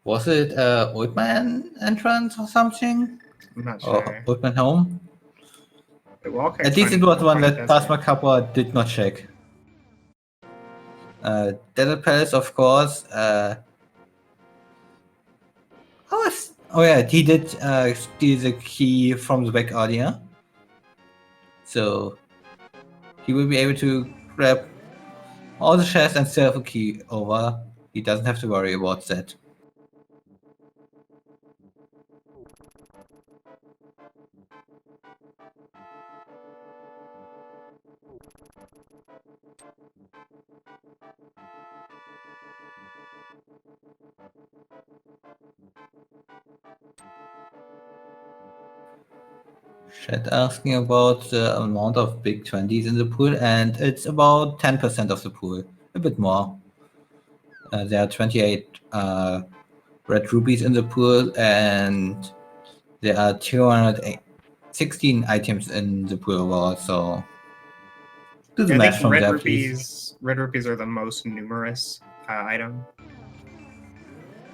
Was it Old Man entrance or something? I'm not Or sure. Old Man Home? Wallkick's At least it finding- was one finding that desert. Plasma Kappa did not check. Desert Palace, of course. Oh yeah, he did steal the key from the back earlier. So he will be able to grab all the chests and still have a key over. He doesn't have to worry about that. Chat asking about the amount of big 20s in the pool, and it's about 10% of the pool, a bit more. There are 28 red rupees in the pool, and there are 216 items in the pool overall, so do the I math think from there, please. red rupees are the most numerous item.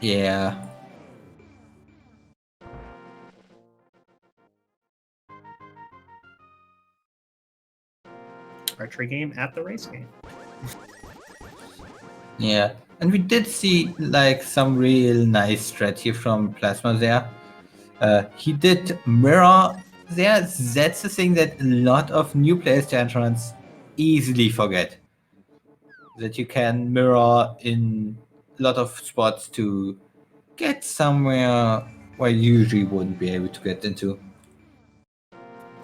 Yeah. Archery game at the race game. Yeah, and we did see like some real nice strategy from Plasma there. He did mirror there. That's the thing that a lot of new players to entrance easily forget. That you can mirror in a lot of spots to get somewhere where you usually wouldn't be able to get into.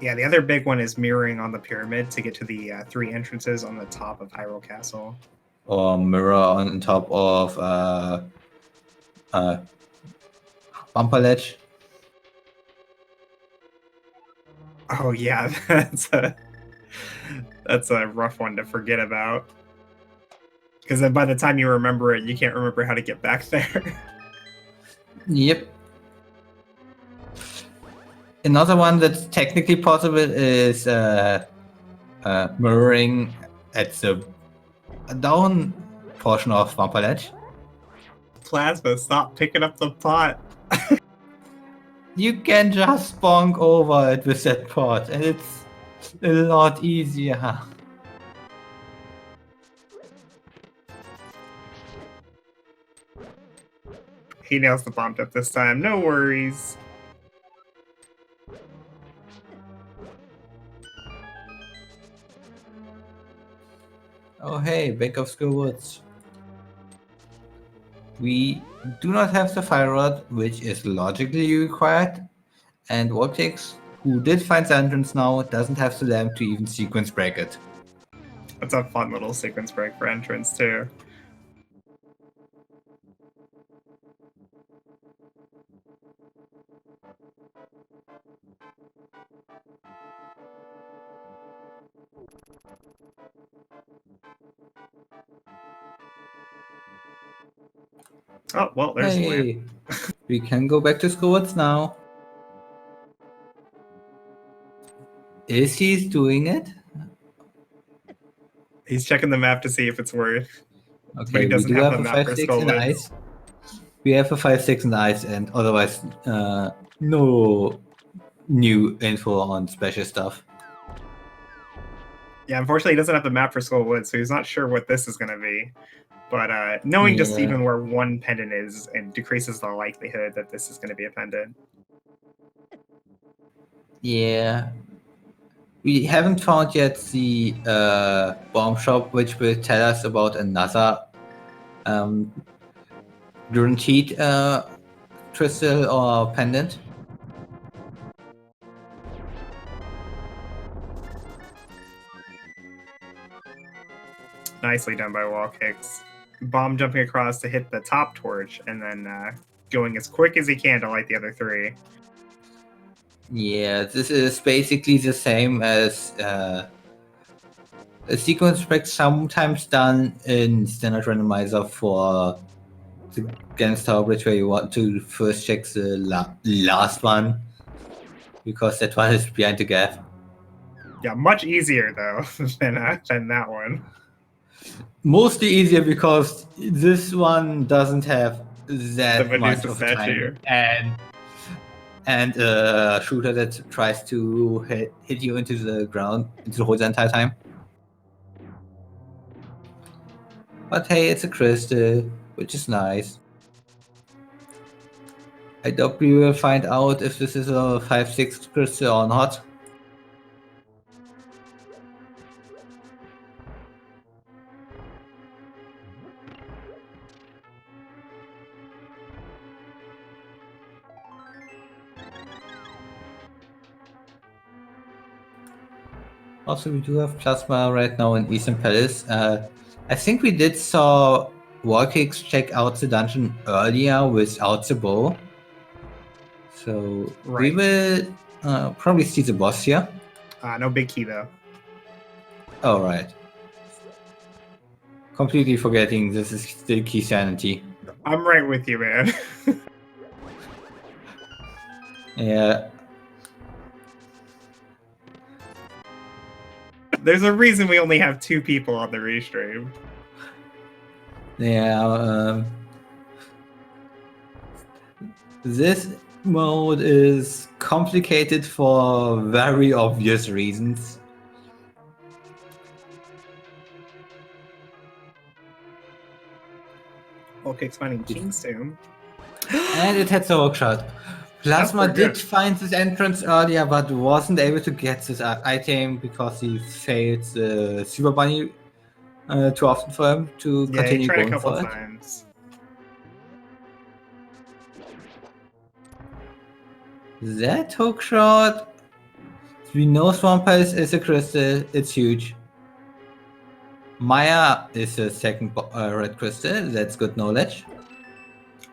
Yeah, the other big one is mirroring on the pyramid to get to the 3 entrances on the top of Hyrule Castle. Or mirror on top of bumper ledge. Oh yeah, that's a rough one to forget about. Because then by the time you remember it, you can't remember how to get back there. Yep. Another one that's technically possible is mirroring at the down portion of Bumper Ledge. Plasma, stop picking up the pot. You can just bonk over it with that pot, and it's a lot easier. He nails the bomb tip this time, no worries. Oh hey, Bank of Skill Woods. We do not have the Fire Rod, which is logically required, and Vortex, who did find the entrance now, doesn't have the lamp to even sequence break it. That's a fun little sequence break for entrance too. Oh, well, there's the lamp. Hey, we can go back to Scowards now. Is he doing it? He's checking the map to see if it's worth. But Okay, he we doesn't do have have the a map for 5-6 Skull in Woods. ice. We have a 5-6 in ice, and otherwise, no new info on special stuff. Yeah, unfortunately, he doesn't have the map for Skull Woods, so he's not sure what this is going to be. But knowing just Yeah. even where one pendant is, and decreases the likelihood that this is going to be a pendant. Yeah. We haven't found yet the bomb shop, which will tell us about another guaranteed crystal or pendant. Nicely done by Wall Kicks. Bomb jumping across to hit the top torch, and then going as quick as he can to light the other 3. Yeah, this is basically the same as a sequence break sometimes done in standard randomizer for the Ganon Tower Bridge, where you want to first check the last one, because that one is behind the gap. Yeah, much easier though than that one. Mostly easier because this one doesn't have that The much Medusa of statue. time and a shooter that tries to hit you into the ground, into the hole the entire time. But hey, it's a crystal, which is nice. I doubt we will find out if this is a 5-6 crystal or not. Also, we do have Plasma right now in Eastern Palace. I think we did saw Warkix check out the dungeon earlier without the bow. So we Right. will Probably see the boss here. No big key though. All right. Completely forgetting this is still key sanity. I'm right with you, man. Yeah. There's a reason we only have 2 people on the restream. Yeah. This mode is complicated for very obvious reasons. Volkix finding Kingstone. And it had the hookshot. Plasma That's did pretty good. find this entrance earlier, but wasn't able to get this item because he failed the Super Bunny too often for him to Yeah, he continue tried a going couple for it. times. That hookshot. We know Swampert is a crystal. It's huge. Maya is a second red crystal. That's good knowledge.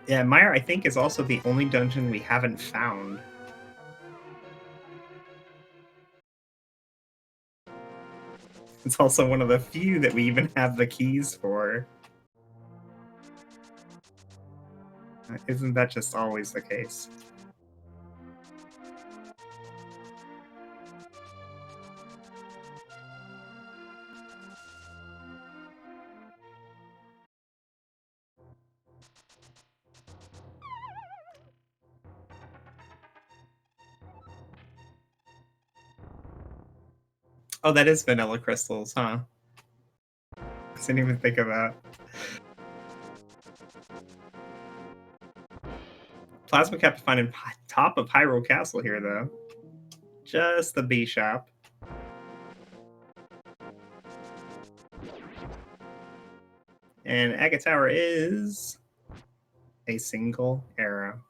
Yeah, Meyer, I think, is also the only dungeon we haven't found. It's also one of the few that we even have the keys for. Isn't that just always the case? Oh, that is vanilla crystals, huh? I didn't even think of that. Plasma kept finding top of Hyrule Castle here, though. Just the B shop. And Agate Tower is a single arrow.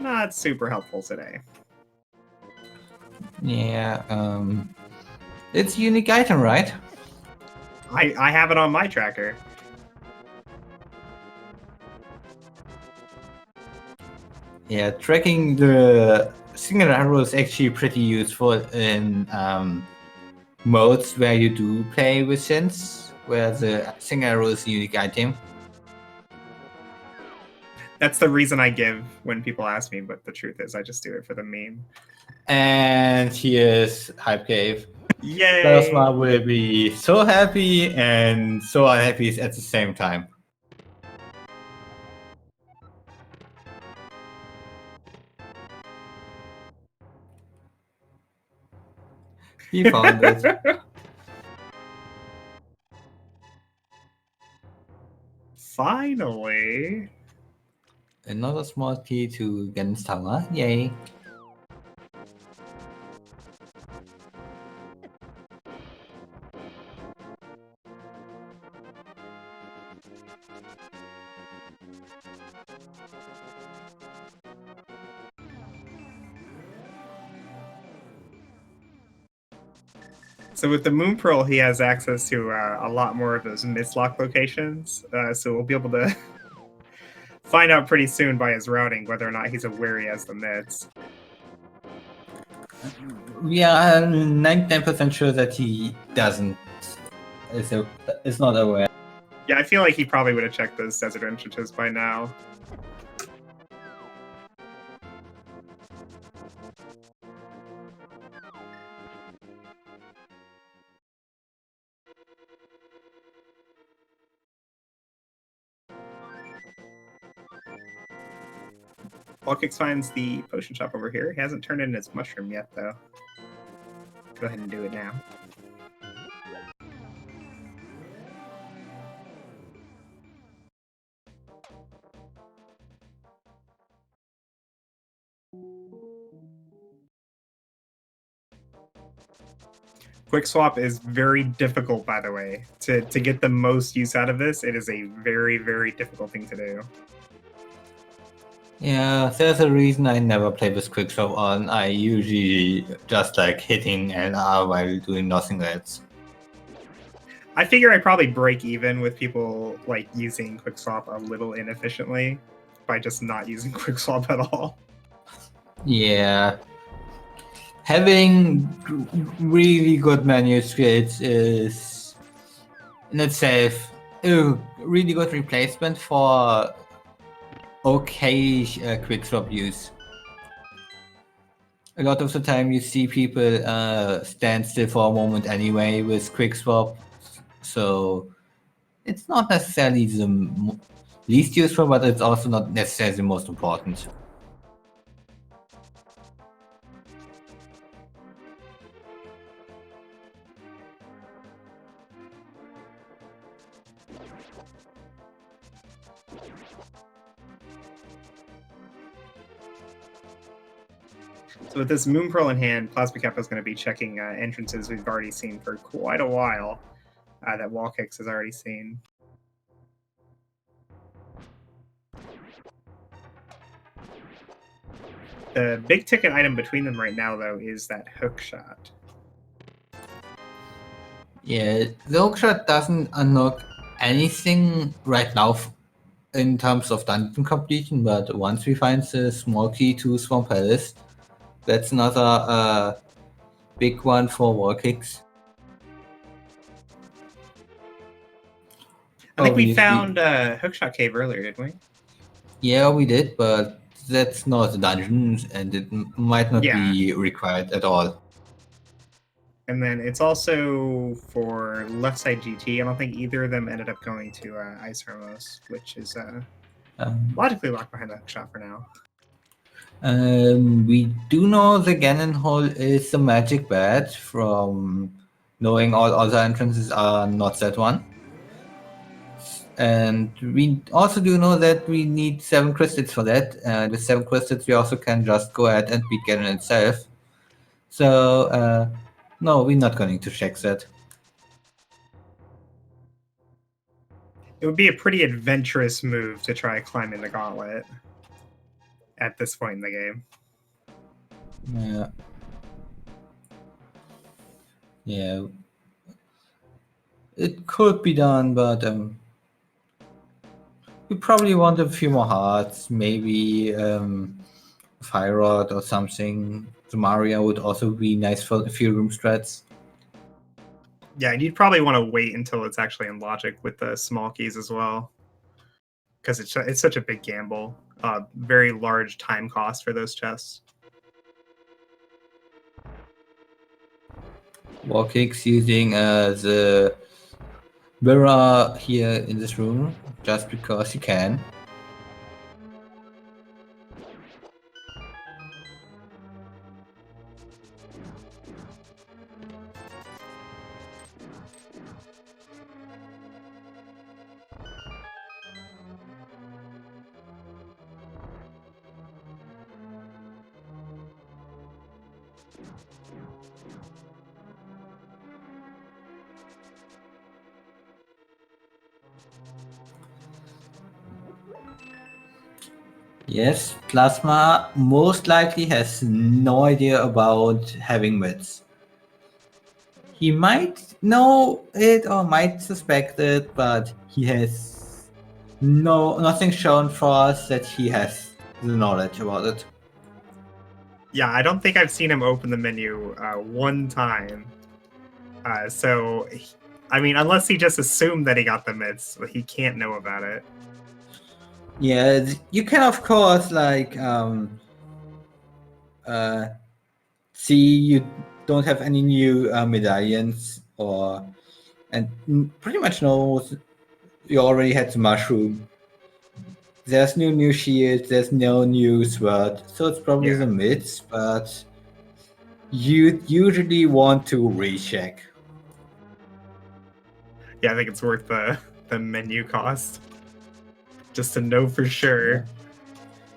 Not super helpful today. Yeah, it's a unique item, right? I have it on my tracker. Yeah, tracking the single arrow is actually pretty useful in modes where you do play with synths, where the single arrow is a unique item. That's the reason I give when people ask me, but the truth is I just do it for the meme. And here's Hype Cave. Yay! Plasma will be so happy and so unhappy at the same time. He found it. Finally! Another small key to Ganon's Tower. Yay. So with the Moon Pearl, he has access to a lot more of those mislock locations. So we'll be able to find out pretty soon by his routing whether or not he's aware he has the mitts. We are 99% sure that he doesn't. Is not aware. Yeah, I feel like he probably would have checked those desert entrances by now. Volkix finds the potion shop over here. He hasn't turned in his mushroom yet, though. Go ahead and do it now. Quick swap is very difficult, by the way. To get the most use out of this, it is a very, very difficult thing to do. Yeah, there's a reason I never play with Quickshot on. I usually just like hitting LR while doing nothing else. I figure I probably break even with people like using quickswap a little inefficiently by just not using quickswap at all. Yeah. Having really good manuscripts is in itself a really good replacement for okay quickswap use. A lot of the time you see people stand still for a moment anyway with quickswap, so it's not necessarily the least useful, but it's also not necessarily the most important. So with this Moon Pearl in hand, Plasma Kappa is going to be checking entrances we've already seen for quite a while. That Wall Kicks has already seen. The big ticket item between them right now, though, is that hook shot. Yeah, the hookshot doesn't unlock anything right now in terms of dungeon completion, but once we find the small key to Swamp Palace, that's another big one for Wall Kicks. I think we Obviously. found Hookshot Cave earlier, didn't we? Yeah, we did, but that's not a dungeon, and it might not Yeah. be required at all. And then it's also for left side GT. I don't think either of them ended up going to Ice Ramos, which is logically locked behind the hookshot for now. We do know the Ganon hole is a magic badge from knowing all other entrances are not that one. And we also do know that we need 7 crystals for that. And with 7 crystals, we also can just go ahead and beat Ganon itself. So, no, we're not going to check that. It would be a pretty adventurous move to try climbing the gauntlet at this point in the game. Yeah. Yeah. It could be done, but we probably want a few more hearts, maybe Fire Rod or something. The Mario would also be nice for a few room strats. Yeah, and you'd probably want to wait until it's actually in logic with the small keys as well, because it's such a big gamble. Very large time cost for those chests. Wall Kicks using the mirror here in this room just because you can. Yes, Plasma most likely has no idea about having wits. He might know it or might suspect it, but he has nothing shown for us that he has the knowledge about it. Yeah, I don't think I've seen him open the menu one time. So, I mean, unless he just assumed that he got the mitts, he can't know about it. Yeah, you can of course like see you don't have any new medallions and pretty much know you already had the mushroom. There's no new shield, there's no new sword, so it's probably the mids, but you usually want to recheck. Yeah, I think it's worth the menu cost just to know for sure.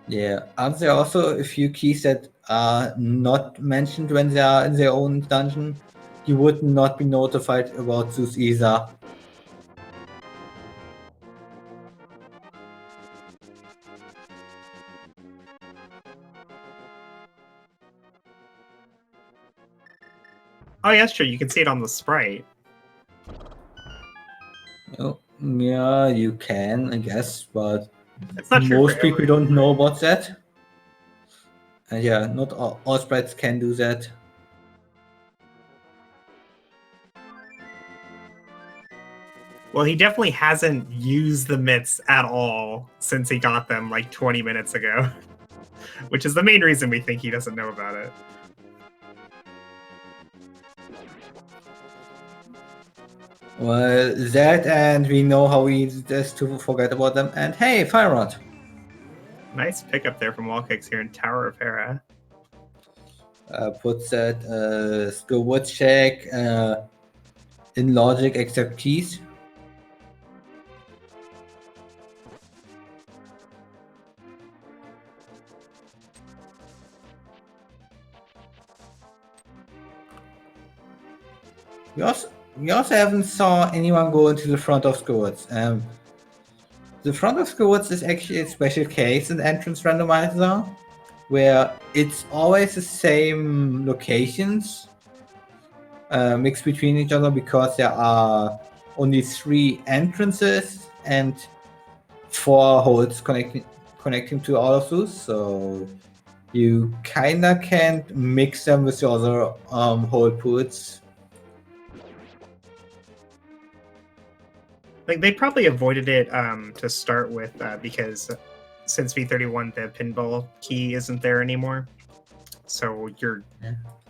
Yeah, aren't there also a few keys that are not mentioned when they are in their own dungeon? You would not be notified about those either. Oh, yeah, that's true. You can see it on the sprite. Oh, yeah, you can, I guess, but It's not true most for people every. don't know about that. And yeah, not all sprites can do that. Well, he definitely hasn't used the mitts at all since he got them like 20 minutes ago, which is the main reason we think he doesn't know about it. Well, that, and we know how easy it is to forget about them. And hey, Fire Rod. Nice pickup there from Wallkicks here in Tower of Hera. Puts that skill check in logic except keys. We also haven't saw anyone go into the front of squads. The front of squads is actually a special case in entrance randomizer, where it's always the same locations mixed between each other because there are only 3 entrances and 4 holes connecting to all of those. So you kinda can't mix them with the other hole pools. Like they probably avoided it to start with because since V31 the pinball key isn't there anymore. So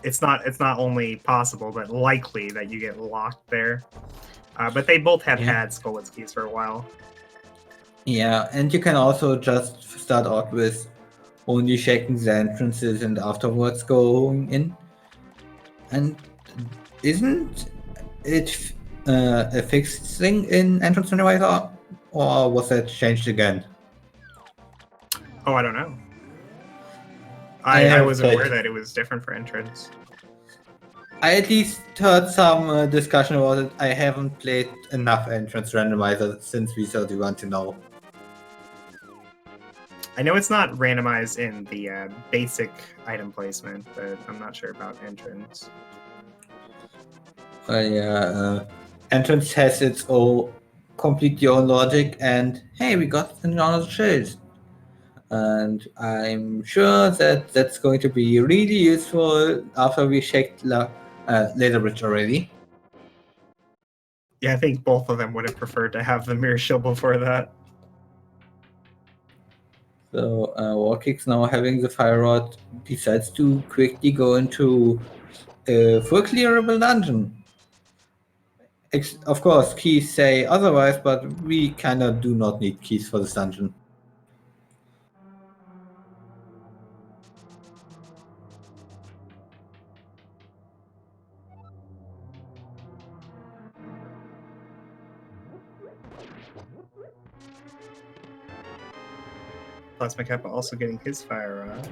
it's not only possible but likely that you get locked there. But they both have had Skolitz keys for a while. Yeah, and you can also just start out with only checking the entrances and afterwards going in. And isn't it a fixed thing in entrance randomizer, or was that changed again? Oh, I don't know. I was aware that it was different for entrance. I at least heard some discussion about it. I haven't played enough entrance randomizer since V31 to know. I know it's not randomized in the basic item placement, but I'm not sure about entrance. Entrance has its own completely own logic, and hey, we got another shield. And I'm sure that that's going to be really useful after we checked Laser Bridge already. Yeah, I think both of them would have preferred to have the mirror shield before that. So Warkick's now having the Fire Rod decides to quickly go into a full clearable dungeon. Of course, keys say otherwise, but we kind of do not need keys for this dungeon. Plasma Kappa also getting his fire rod.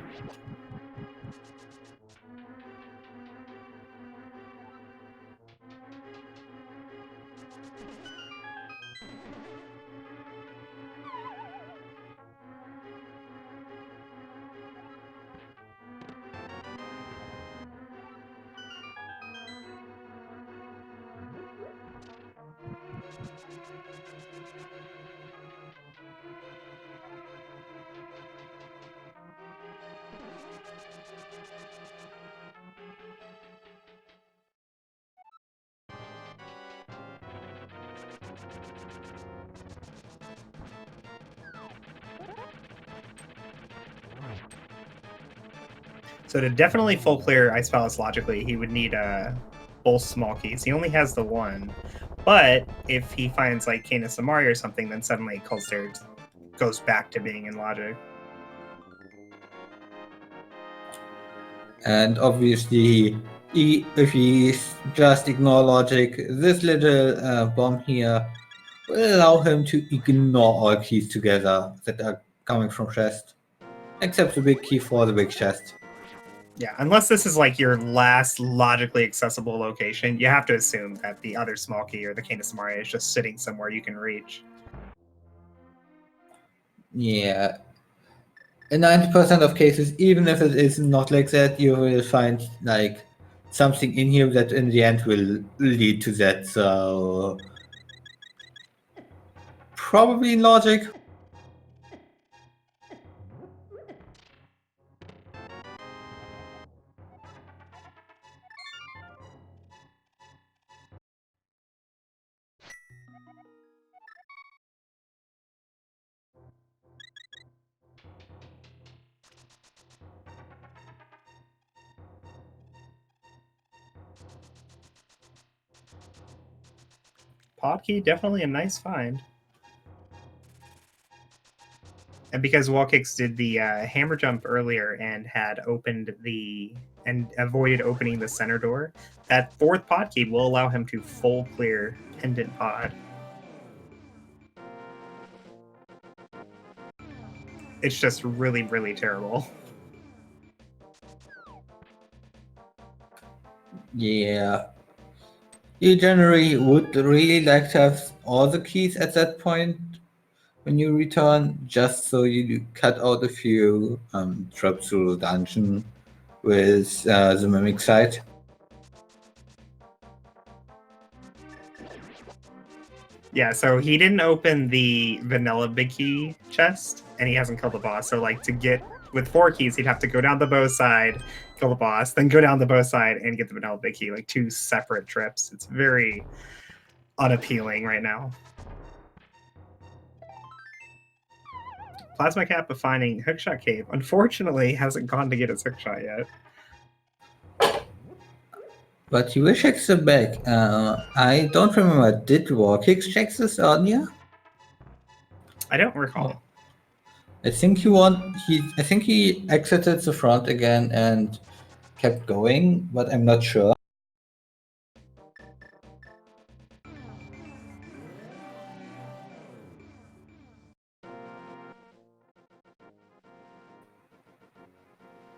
So to definitely full clear Ice Palace logically, he would need both small keys. He only has the one. But if he finds like Canis Amari or something, then suddenly Cold Stairs goes back to being in logic. And obviously, if he just ignore logic, this little bomb here will allow him to ignore all keys together that are coming from chest. Except the big key for the big chest. Yeah, unless this is like your last logically accessible location, you have to assume that the other small key or the Canis Amari is just sitting somewhere you can reach. Yeah. In 90% of cases, even if it is not like that, you will find like something in here that in the end will lead to that. So probably in logic. Podkey, definitely a nice find. And because Wallkicks did the hammer jump earlier and had opened and avoided opening the center door, that fourth Podkey will allow him to full clear Pendant Pod. It's just really, really terrible. Yeah. You generally would really like to have all the keys at that point when you return, just so you cut out a few traps through the dungeon with the mimic side. Yeah, so he didn't open the vanilla big key chest, and he hasn't killed the boss. So, like, to get with 4 keys, he'd have to go down the bow side, kill the boss, then go down the bow side and get the vanilla big key, like 2 separate trips. It's very unappealing right now. Plasma Kappa finding Hookshot Cave. Unfortunately, hasn't gone to get his hookshot yet. But you will check the back. I don't remember. Did Warkix check this earlier? I don't recall. I think I think he exited the front again and kept going, but I'm not sure.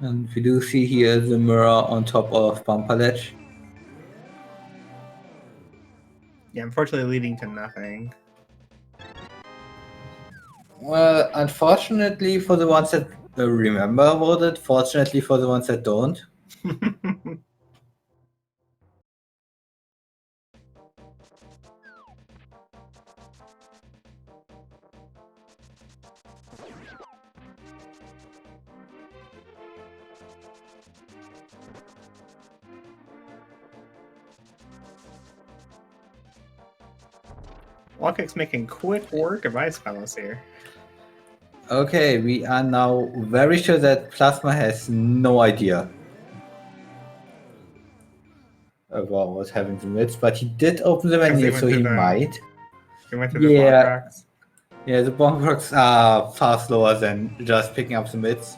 And we do see here the mirror on top of Bumper Ledge. Yeah, unfortunately leading to nothing. Well, unfortunately for the ones that remember about it, fortunately for the ones that don't. Wallkick's making quick work of Ice Palace here. Okay, we are now very sure that Plasma has no idea about what's happening to Mitz, but he did open the menu, so he might. He went to the block rocks. Yeah, the bomb rocks are far slower than just picking up the mids.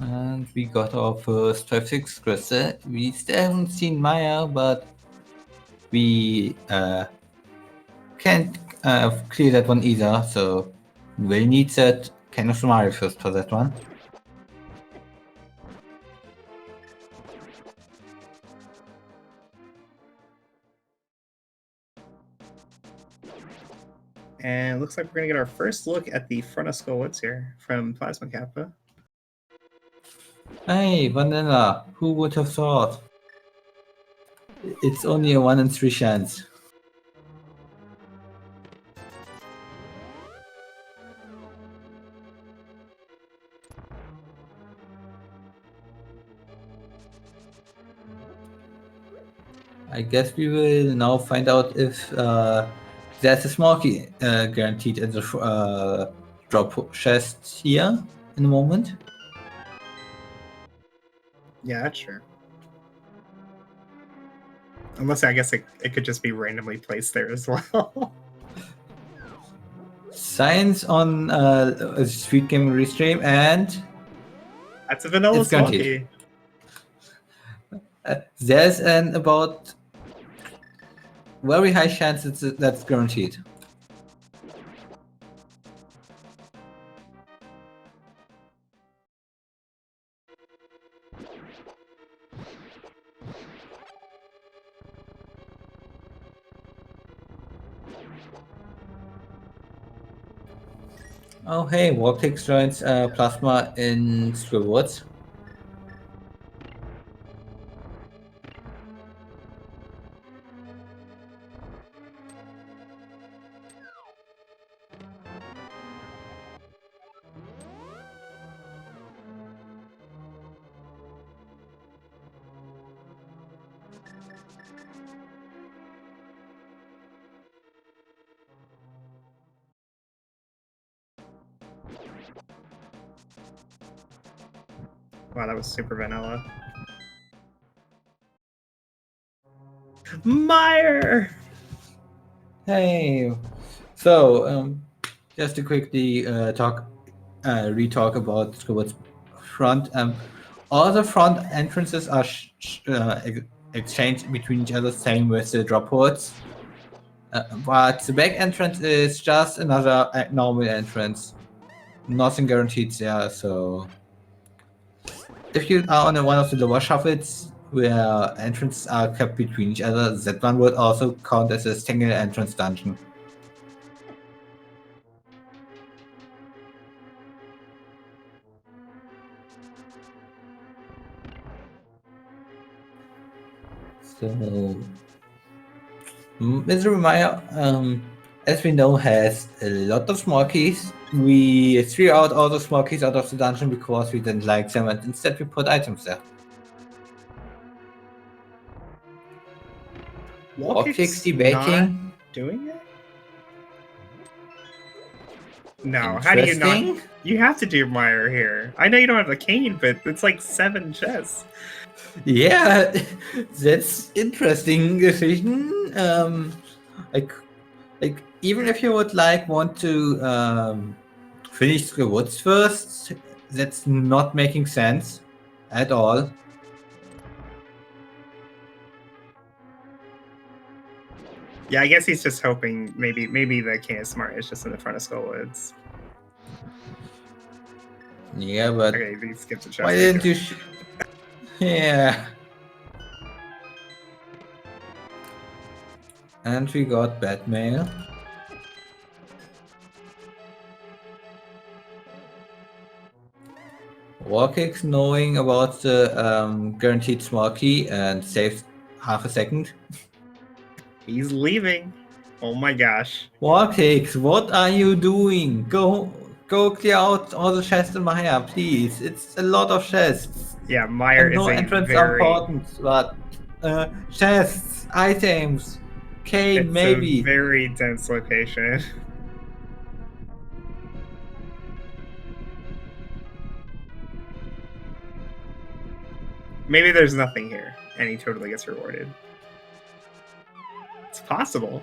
And we got our first 5-6 crystal. We still haven't seen Maya, but we can't clear that one either, so we'll need that kind of Mario first for that one. And it looks like we're going to get our first look at the front of Skull Woods here from Plasma Kappa. Hey, Vanilla, who would have thought? It's only a 1 in 3 chance. I guess we will now find out if there's a small key guaranteed in the drop chest here in a moment. Yeah, that's true. Unless I guess it could just be randomly placed there as well. Science on a Sweet Gaming Restream, and that's a vanilla small key. There's an about very high chance that's guaranteed. Oh hey, Vortex joins Plasma in Squirwoods. Wow, that was super vanilla. Meyer! Hey, so just to quickly re-talk about Squidward's front. All the front entrances are exchanged between each other, same with the drop ports. But the back entrance is just another normal entrance. Nothing guaranteed there, so if you are on one of the lower shuffles where entrances are kept between each other, that one would also count as a single entrance dungeon. So, Mr. Maya, as we know, has a lot of small keys. We threw out all the small keys out of the dungeon because we didn't like them, and instead we put items there. Warpix debating. Doing it? No, how do you not? Interesting. You have to do Meyer here. I know you don't have the cane, but it's like 7 chests. Yeah, that's interesting decision. Like, even if you would want to finish the woods first, that's not making sense at all. Yeah, I guess he's just hoping maybe the King is Smart is just in the front of Skullwoods. Yeah, but Okay, he skips a chest. why didn't you? Yeah. And we got Batmail. Warkix knowing about the guaranteed small key and saves half a second. He's leaving. Oh my gosh. Warkix, what are you doing? Go clear out all the chests in Maya, please. It's a lot of chests. Yeah, Meyer And no is a entrance very important, but chests, items, cane, it's maybe. a very dense location. Maybe there's nothing here, and he totally gets rewarded. It's possible.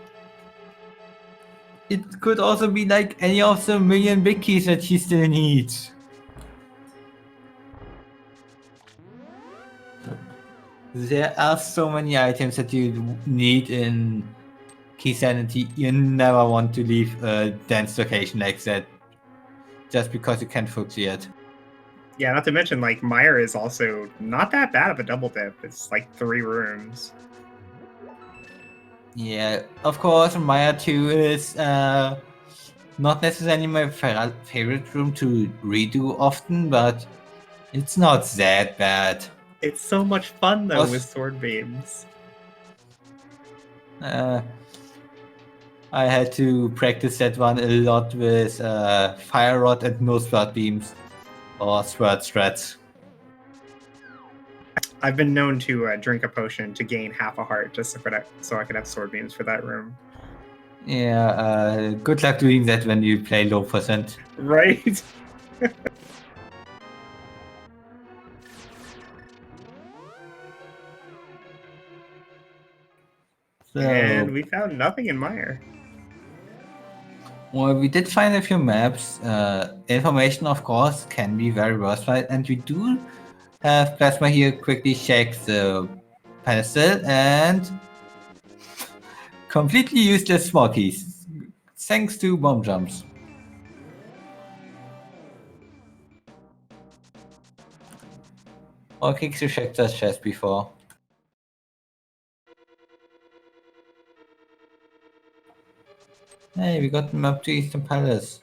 It could also be like any of the million big keys that he still needs. There are so many items that you need in Key Sanity. You never want to leave a dense location like that just because you can't full clear it. Yeah, not to mention, like, Meyer is also not that bad of a double dip. It's like 3 rooms. Yeah, of course, Maya 2 is not necessarily my favorite room to redo often, but it's not that bad. It's so much fun, though, Also- with sword beams. I had to practice that one a lot with Fire Rod and no Sword Beams or Sword Strats. I've been known to drink a potion to gain half a heart just so I could have sword beams for that room. Yeah, good luck doing that when you play low percent. Right? So, And we found nothing in Meyer. well, we did find a few maps. Information, of course, can be very versatile, and we do have Plasma here quickly check the pedestal and completely useless small keys, thanks to bomb jumps. Or kicks you checked that chest before. Hey, we got the map to Eastern Palace.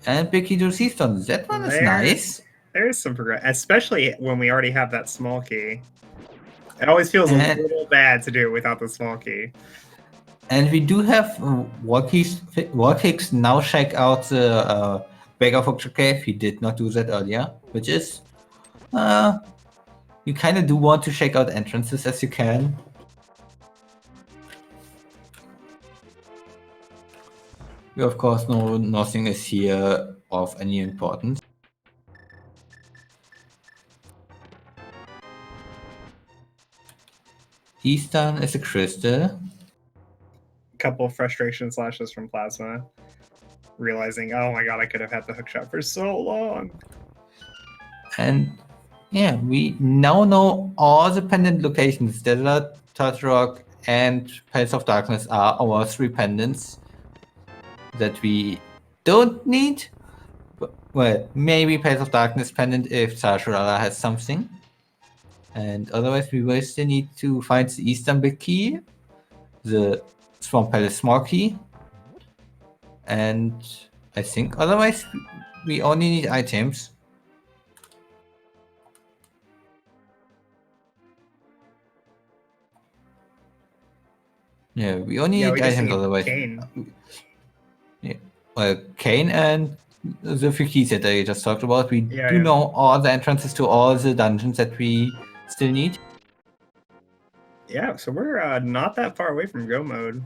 And big key to Seastone. That one is nice. There's some progress, especially when we already have that small key. It always feels a And- little bad to do it without the small key. And we do have Warkicks now check out the Beggar Functor Cave. He did not do that earlier, which is you kind of do want to check out entrances as you can. We of course know nothing is here of any importance. Eastern is a crystal. Couple of frustration slashes from Plasma, realizing, oh my god, I could have had the hookshot for so long. And yeah, we now know all the pendant locations. Desert, Touch Rock, and Palace of Darkness are our 3 pendants that we don't need. Well, maybe Palace of Darkness pendant if Sarshurala has something. And otherwise, we will still need to find the Eastern big key, the Swamp Palace small key, and I think otherwise we only need items. Yeah, we only need we just items need otherwise. Kane. Yeah. Well, Kane and the 3 keys that I just talked about, we Yeah, do yeah. know all the entrances to all the dungeons that we still need. Yeah, so we're not that far away from go mode.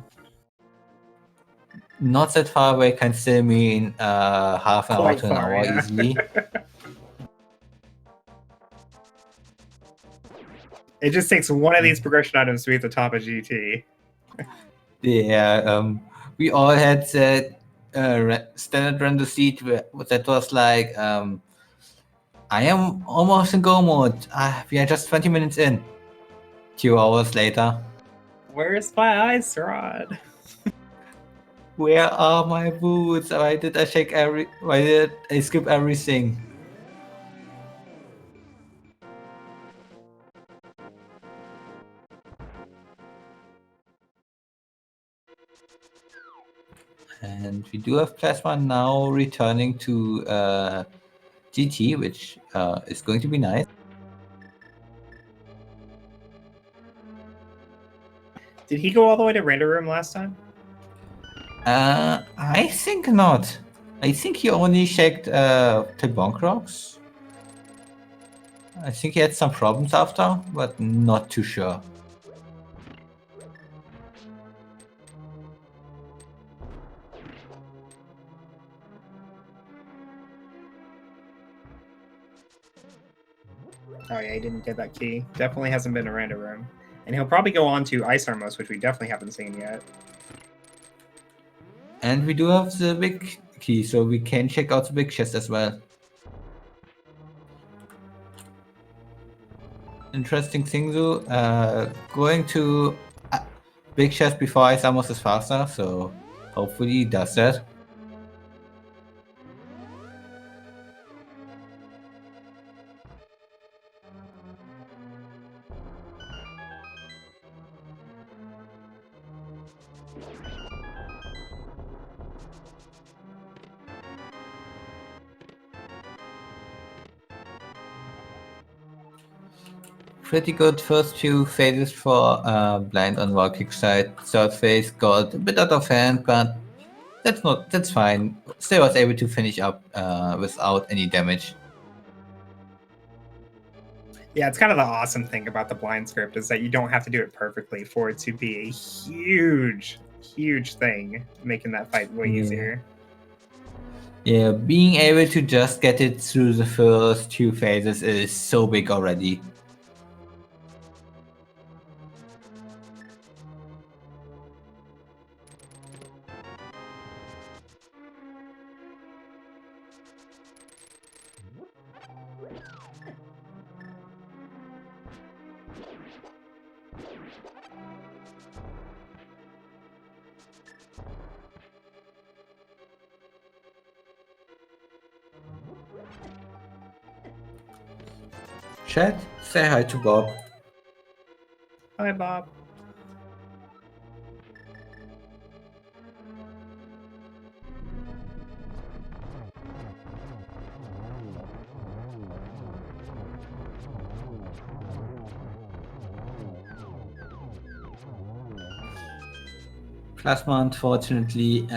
Not that far away can still mean half an hour Quite to an far, hour yeah. easily. It just takes one of these progression items to be at the top of GT. Yeah, we all had that standard render seat that was like, I am almost in go mode. We are just 20 minutes in. 2 hours later. Where's my ice rod? Where are my boots? Why did I why did I skip everything? And we do have Plasma now returning to GT, which is going to be nice. Did he go all the way to Render Room last time? I think not. I think he only checked Tibonk Rocks. I think he had some problems after, but not too sure. Oh yeah, he didn't get that key. Definitely hasn't been to Render Room. And he'll probably go on to Ice Armos, which we definitely haven't seen yet. And we do have the big key, so we can check out the big chest as well. Interesting thing though, going to big chest before Ice Amos is faster, so hopefully he does that. Pretty good first 2 phases for Blind on Valkyrie side. Third phase got a bit out of hand, but that's fine. Still was able to finish up without any damage. Yeah, it's kind of the awesome thing about the blind script is that you don't have to do it perfectly for it to be a huge, huge thing, making that fight way easier. Yeah, being able to just get it through the first 2 phases is so big already. Chat, say hi to Bob. Hi, Bob. Plasma, unfortunately,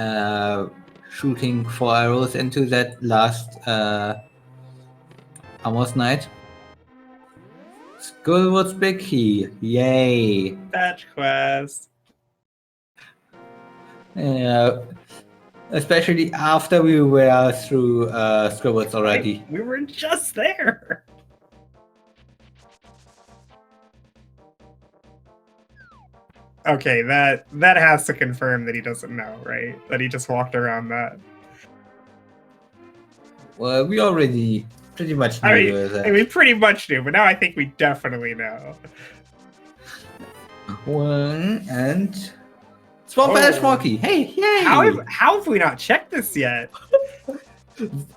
shooting 4 arrows into that last Amos Knight. Skullwood's big key. Yay! Fetch quest. Especially after we were through Skullwoods already. We were just there. Okay, that has to confirm that he doesn't know, right? That he just walked around that. Well, we already pretty much knew that. We pretty much knew, but now I think we definitely know. One and Swamp Ash Monkey. Hey, yay! How have we not checked this yet?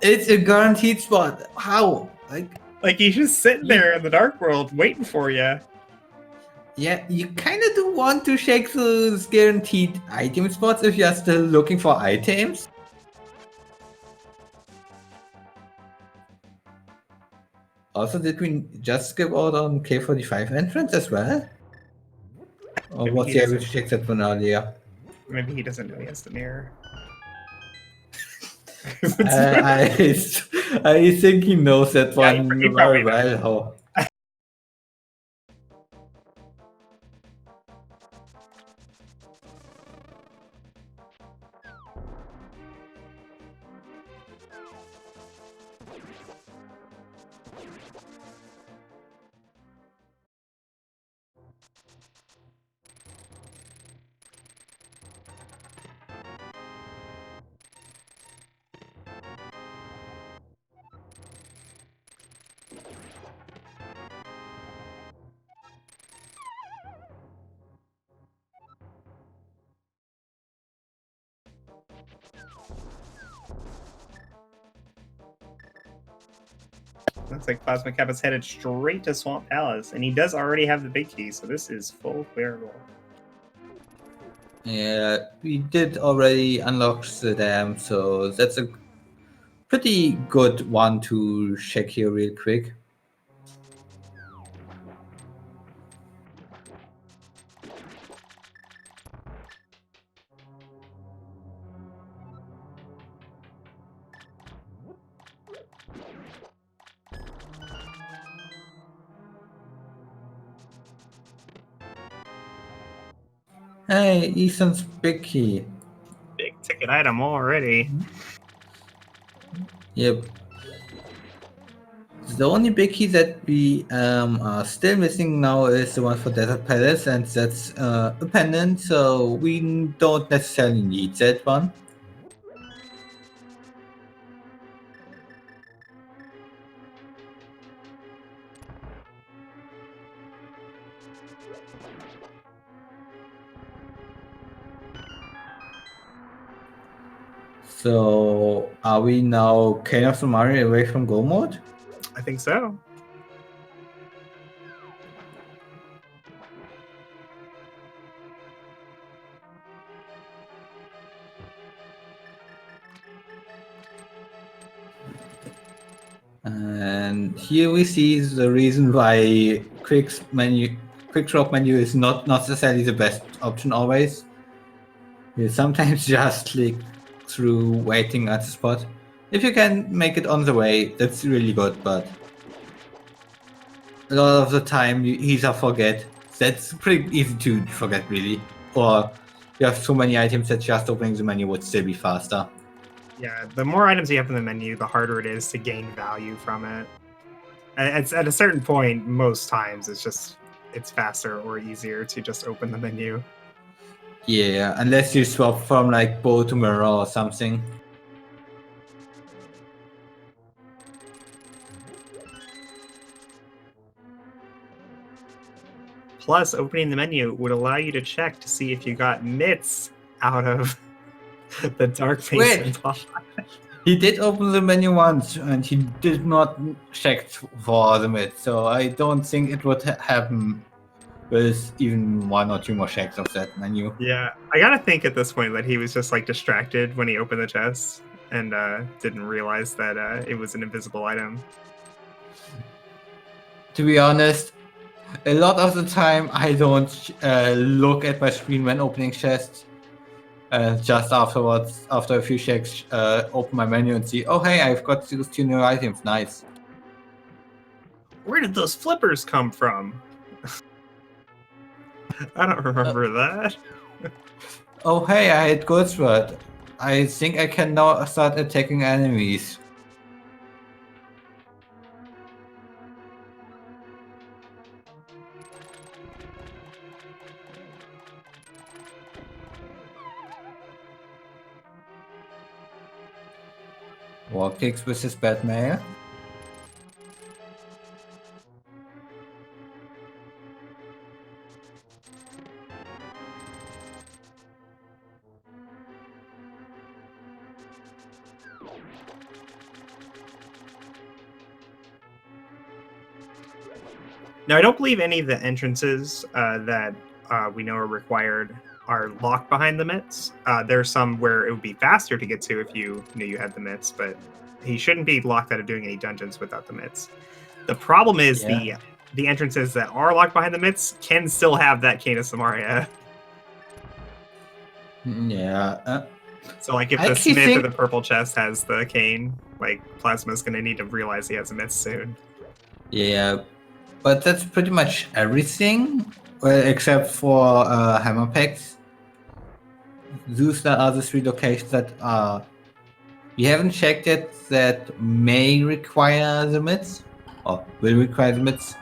It's a guaranteed spot. How? Like he's just sitting there in the dark world waiting for you. Yeah, you kind of do want to check those guaranteed item spots if you're still looking for items. Also, did we just skip out on K45 entrance as well? Or was he able to check that one earlier? Maybe he doesn't know he has the mirror. I think he knows that one very well. Looks like Plasma Kappa's headed straight to Swamp Palace, and he does already have the big key, so this is full clearable. Yeah, we did already unlock the dam, so that's a pretty good one to check here real quick. Hey, Ethan's big key. Big ticket item already. Yep. The only big key that we are still missing now is the one for Desert Palace, and that's a pendant, so we don't necessarily need that one. So, are we now King of Samari away from Go mode? I think so. And here we see the reason why quick drop menu is not necessarily the best option always. You sometimes just click through waiting at the spot. If you can make it on the way, that's really good, but a lot of the time you either forget. That's pretty easy to forget, really. Or you have so many items that just opening the menu would still be faster. Yeah, the more items you have in the menu, the harder it is to gain value from it. And it's at a certain point, most times, it's faster or easier to just open the menu. Yeah, unless you swap from like bow to mirror or something. Plus, opening the menu would allow you to check to see if you got mitts out of the dark basement. He did open the menu once, and he did not check for the mid, so I don't think it would happen with even one or two more checks of that menu. Yeah, I gotta think at this point that he was just like distracted when he opened the chest and didn't realize that it was an invisible item. To be honest, a lot of the time I don't look at my screen when opening chests. Just afterwards, after a few checks, open my menu and see, oh hey, I've got these 2 new items, nice. Where did those flippers come from? I don't remember that. Oh hey, I had Gold Sword. I think I can now start attacking enemies. War kicks versus Batman. Now, I don't believe any of the entrances that we know are required are locked behind the mitts. There's some where it would be faster to get to if you knew you had the mitts, but he shouldn't be locked out of doing any dungeons without the mitts. The problem is the entrances that are locked behind the mitts can still have that Cane of Samaria. Yeah. So, like, if I the actually smith think- of the purple chest has the cane, like, Plasma's going to need to realize he has a mitts soon. Yeah, but that's pretty much everything, well, except for hammer packs. Those are the 3 locations that we haven't checked yet that may require the mitts, or will require the mitts.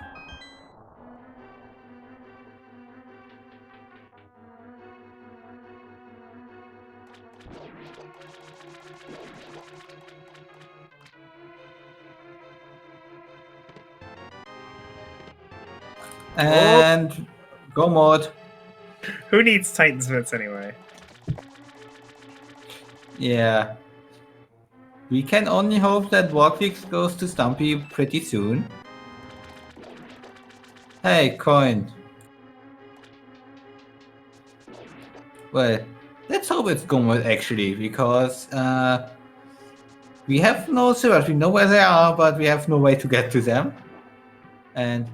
And go mod. Who needs Titan's mitts anyway? Yeah. We can only hope that Warclix goes to Stumpy pretty soon. Hey, coin. Well, let's hope it's Gomod actually, because we have no silvers. We know where they are, but we have no way to get to them. And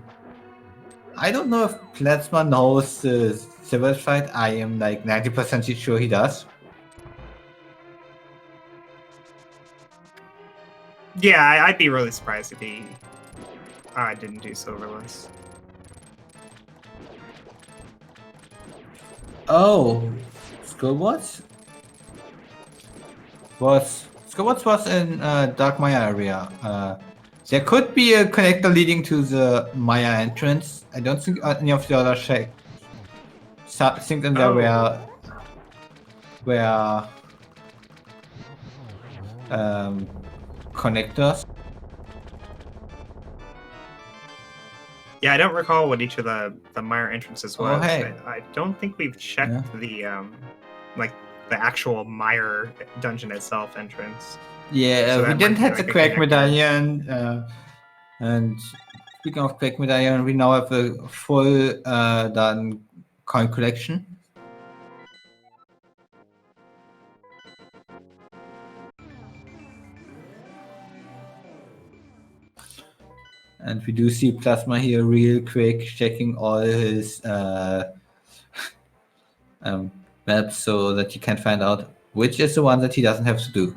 I don't know if Plasma knows the silver fight. I am like 90% sure he does. Yeah, I'd be really surprised if he didn't do Silverless. Oh, Skullwatch? Skullwatch was in Dark Maya area. There could be a connector leading to the Maya entrance. I don't think any of the other things in there were connectors. Yeah, I don't recall what each of the Mire entrances was. Oh, hey. I don't think we've checked the the actual Mire dungeon itself entrance. Yeah, So we that didn't might be have the like a Quake connector. Medallion, and speaking of Quake Medallion, we now have a full done coin collection. And we do see Plasma here real quick checking all his maps so that he can find out which is the one that he doesn't have to do.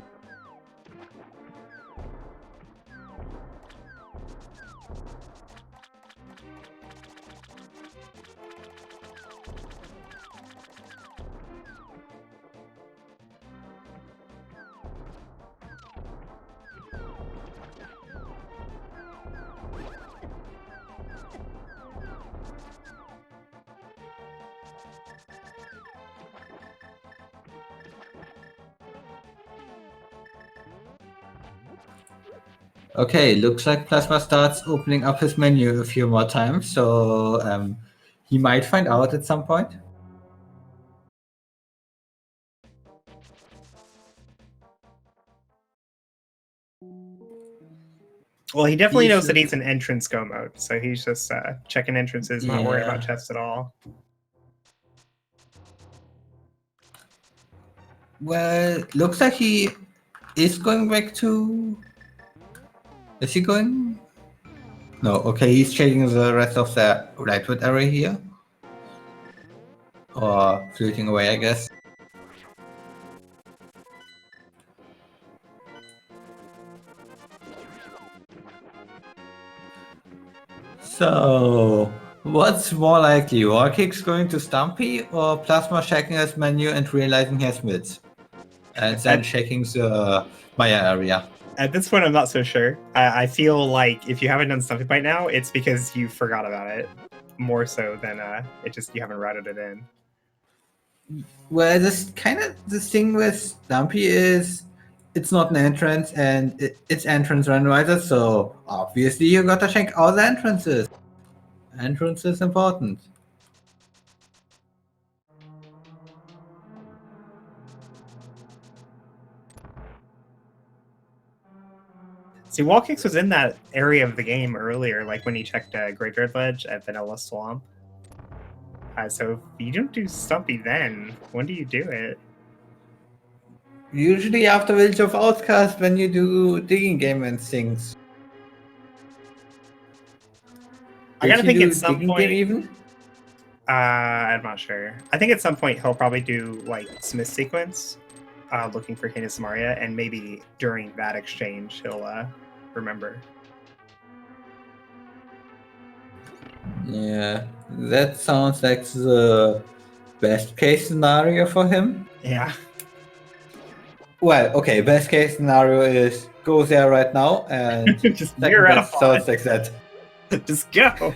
Okay, looks like Plasma starts opening up his menu a few more times, so he might find out at some point. Well, he definitely knows that he's an entrance go mode, so he's just checking entrances, not worried about Yeah. chests at all. Well, looks like he is going back to... Is he going? No, okay, he's checking the rest of the Lightwood area here. Or floating away, I guess. So, what's more likely? Warkick's going to Stumpy or Plasma checking his menu and realizing he has mids? And then checking the Maya area. At this point, I'm not so sure. I feel like if you haven't done something by now, it's because you forgot about it more so than it just you haven't routed it in. Well, this the thing with Stumpy is it's not an entrance and it's entrance randomizer, so obviously you gotta check all the entrances. Entrance is important. See, Wallkicks was in that area of the game earlier, like when he checked Graveyard Ledge at Vanilla Swamp. So if you don't do Stumpy then, when do you do it? Usually after Village of Outcast when you do digging game and things. I gotta think at some point. Even? I'm not sure. I think at some point he'll probably do like Smith sequence, looking for Canis Maria, and maybe during that exchange he'll remember. Yeah, that sounds like the best case scenario for him. Yeah. Well, okay, best case scenario is go there right now and just mirror out. Sounds like that. Just go.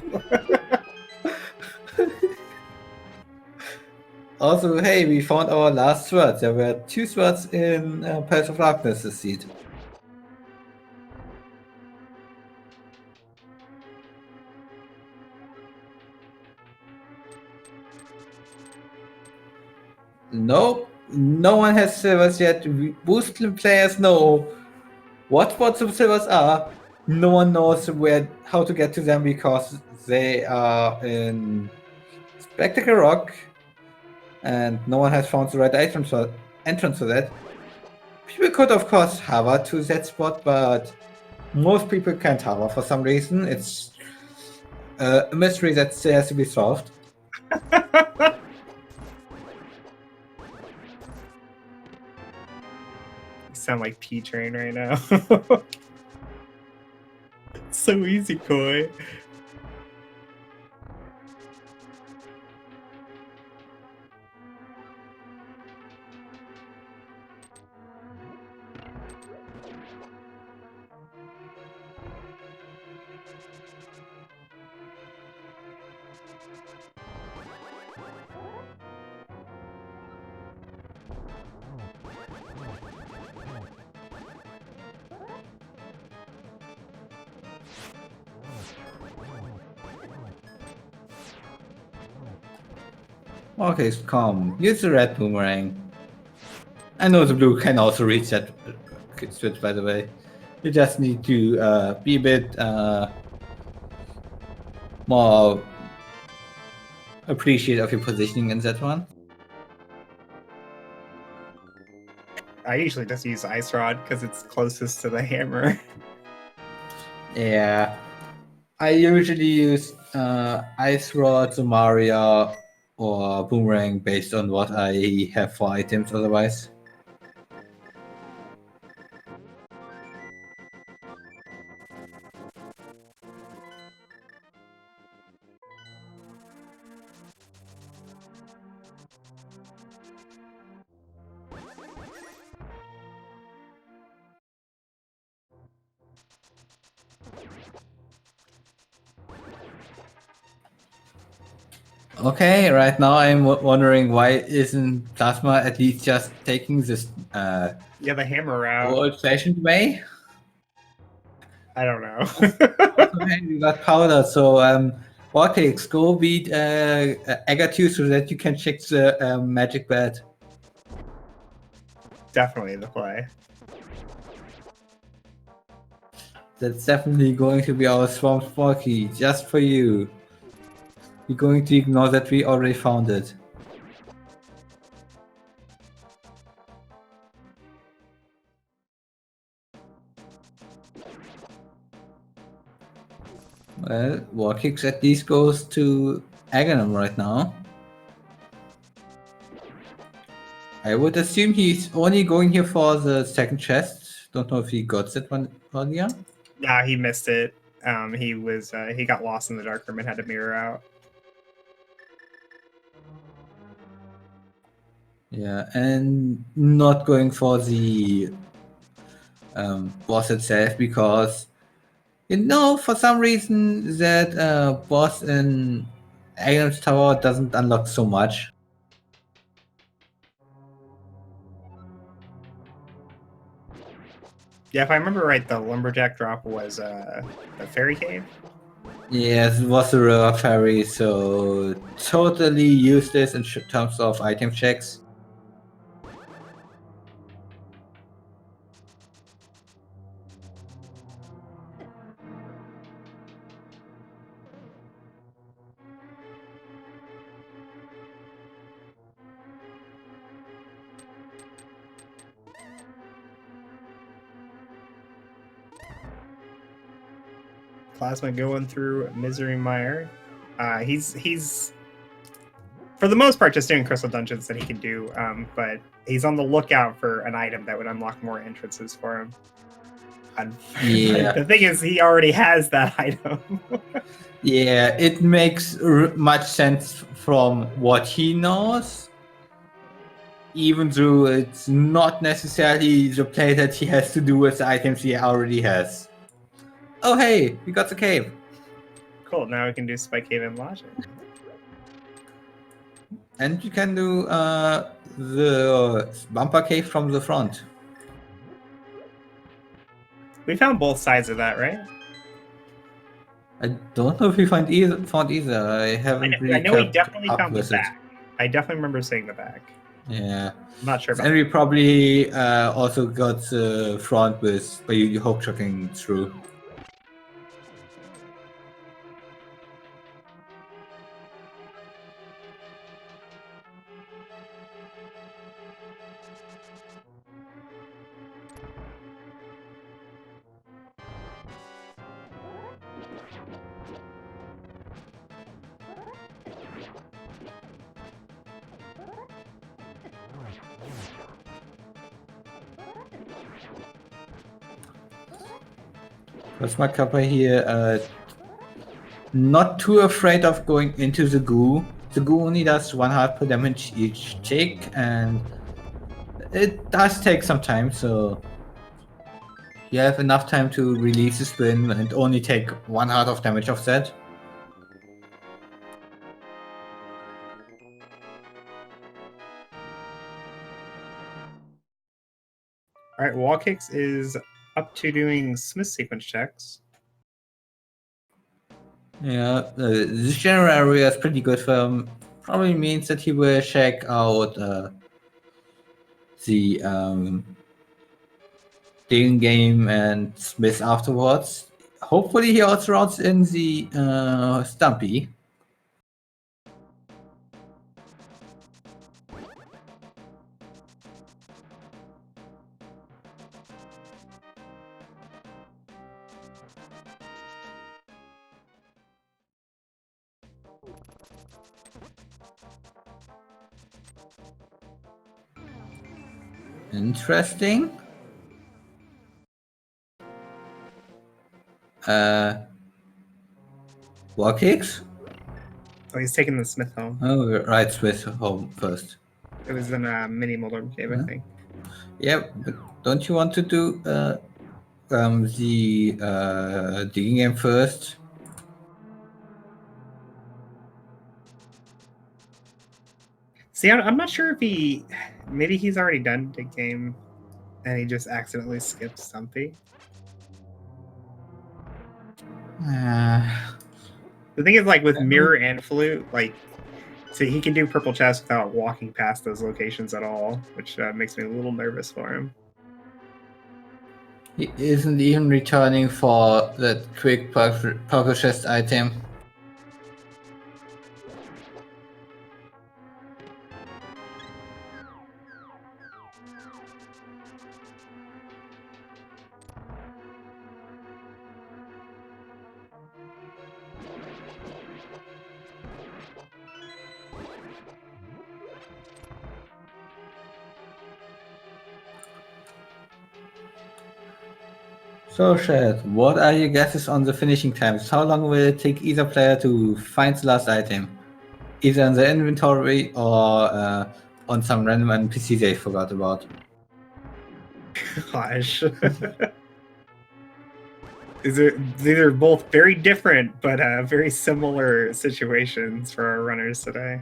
Also, hey, we found our last swords. There were 2 swords in Pulse of Darkness' seed. Nope, no one has silvers yet. Boost players know what the silvers are. No one knows how to get to them because they are in Spectacle Rock, and no one has found the right entrance for that. People could, of course, hover to that spot, but most people can't hover for some reason. It's a mystery that still has to be solved. Sound like P-Train right now. It's so easy, Koi. Okay, calm. Use the red boomerang. I know the blue can also reach that switch, by the way. You just need to be a bit more appreciative of your positioning in that one. I usually just use Ice Rod because it's closest to the hammer. Yeah. I usually use Ice Rod, Zumaria, or Boomerang based on what I have for items otherwise. Okay, right now I'm wondering why isn't Plasma at least just taking this yeah, the hammer route. old-fashioned way? I don't know. Okay, you got powder, so Vortex, go beat Agatiu so that you can check the magic bed. Definitely the play. That's definitely going to be our Swamp Forky, just for you. You're going to ignore that we already found it. Well, Warkicks at least goes to Ganon right now. I would assume he's only going here for the second chest. Don't know if he got that one earlier. Yeah, he missed it. He got lost in the dark room and had to mirror out. Yeah, and not going for the boss itself because for some reason that boss in Agon's Tower doesn't unlock so much. Yeah, if I remember right, the lumberjack drop was the fairy cave. Yes, it was a rare fairy, so totally useless in terms of item checks. Plasma going through Misery Mire. He's for the most part just doing crystal dungeons that he can do, but he's on the lookout for an item that would unlock more entrances for him. Yeah. The thing is, he already has that item. Yeah, it makes much sense from what he knows, even though it's not necessarily the play that he has to do with the items he already has. Oh hey, we got the cave. Cool, now we can do Spike Cave and Logic. And you can do the bumper cave from the front. We found both sides of that, right? I don't know if we found either. I haven't really I know we kept definitely up found the with it. back. I definitely remember seeing the back. Yeah. I'm not sure about And we probably also got the front with by you hook chucking through. What's my kappa here? Not too afraid of going into the goo. The goo only does 1 heart per damage each tick, and it does take some time, so you have enough time to release the spin and only take 1 heart of damage off that. All right, Wall Kicks is up to doing Smith sequence checks. Yeah, this general area is pretty good for him. Probably means that he will check out the digging game and Smith afterwards. Hopefully he also routes in the Stumpy. Interesting. Wall kicks? Oh, he's taking the Smith home. Oh, right, Smith home first. It was in a mini Mulder cave, I think. Yeah, but don't you want to do the digging game first? See, I'm not sure if maybe he's already done the game and he just accidentally skipped Stumpy. The thing is, like, with Mirror and Flute, like, so he can do Purple Chest without walking past those locations at all, which makes me a little nervous for him. He isn't even returning for that quick purple chest item. So, Chad, what are your guesses on the finishing times? How long will it take either player to find the last item? Either in the inventory or on some random NPC they forgot about. Gosh. These are both very different, but very similar situations for our runners today.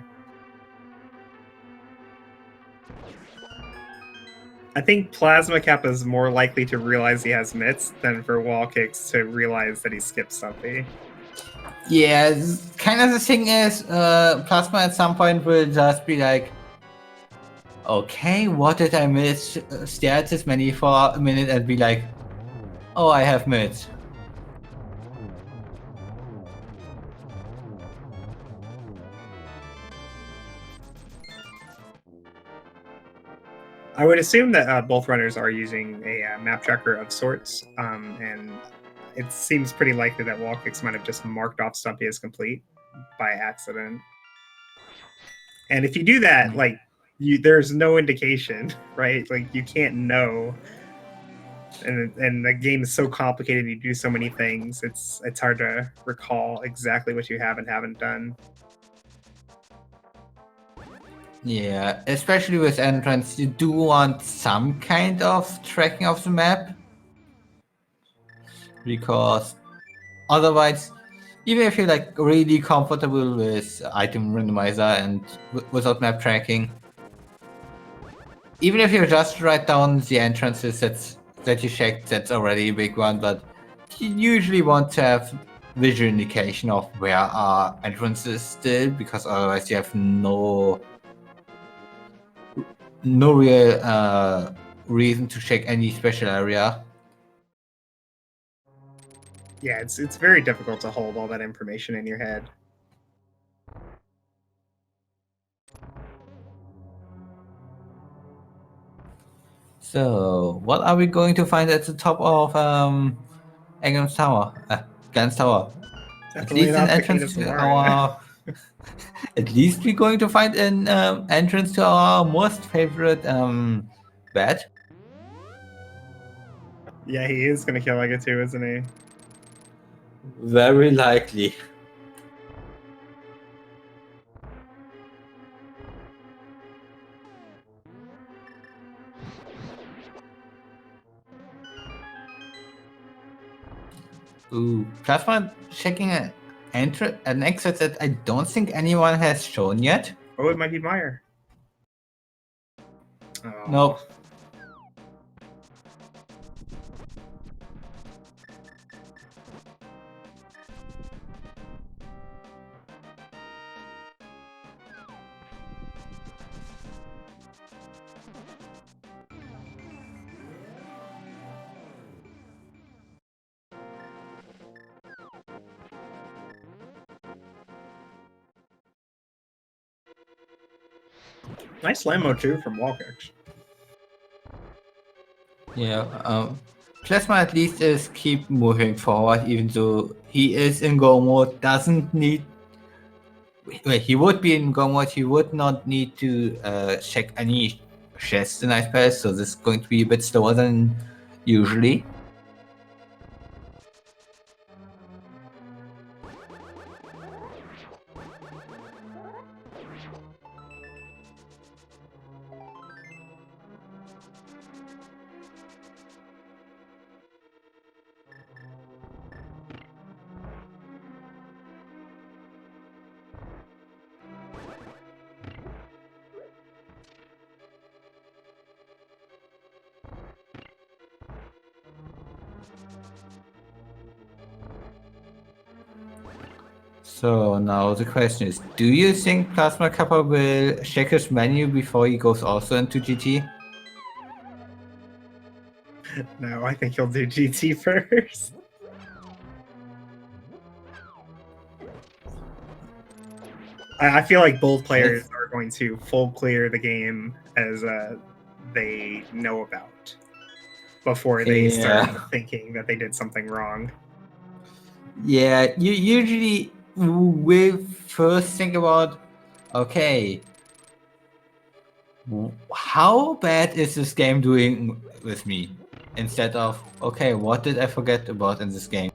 I think Plasma Kappa is more likely to realize he has mitts than for Wall Kicks to realize that he skipped something. Yeah, kind of the thing is, Plasma at some point will just be like, okay, what did I miss? Stare at this menu for a minute and be like, oh, I have mids. I would assume that both runners are using a map tracker of sorts, and it seems pretty likely that Wall Kicks might have just marked off Stumpy as complete by accident. And if you do that, like, there's no indication, right? Like, you can't know. And the game is so complicated, you do so many things, it's hard to recall exactly what you have and haven't done. Yeah, especially with entrance, you do want some kind of tracking of the map. Because otherwise, even if you're like really comfortable with item randomizer and without map tracking, even if you just write down the entrances that you checked, that's already a big one, but you usually want to have visual indication of where are entrances still, because otherwise you have no real reason to check any special area. Yeah, it's very difficult to hold all that information in your head. So, what are we going to find at the top of Ganon's Tower? Ganon's Tower. Definitely not the Kingdom To of our. At least we're going to find an entrance to our most favorite bed. Yeah, he is gonna kill Ega too, isn't he? Very likely. Ooh, Plasma checking an exit that I don't think anyone has shown yet. Oh, it might be Meyer. Oh. Nope. Nice Lambo too from Wall Kicks. Yeah, Plasma at least is keep moving forward, even though he is in go mode, doesn't need. Well, he would be in go mode, he would not need to check any chests in Ice Pass, so this is going to be a bit slower than usually. So now the question is, do you think Plasma Kappa will check his menu before he goes also into GT? No, I think he'll do GT first. I feel like both players are going to full clear the game as they know about before they start thinking that they did something wrong. Yeah, you usually will first think about, okay, how bad is this game doing with me? instead of, okay, what did I forget about in this game?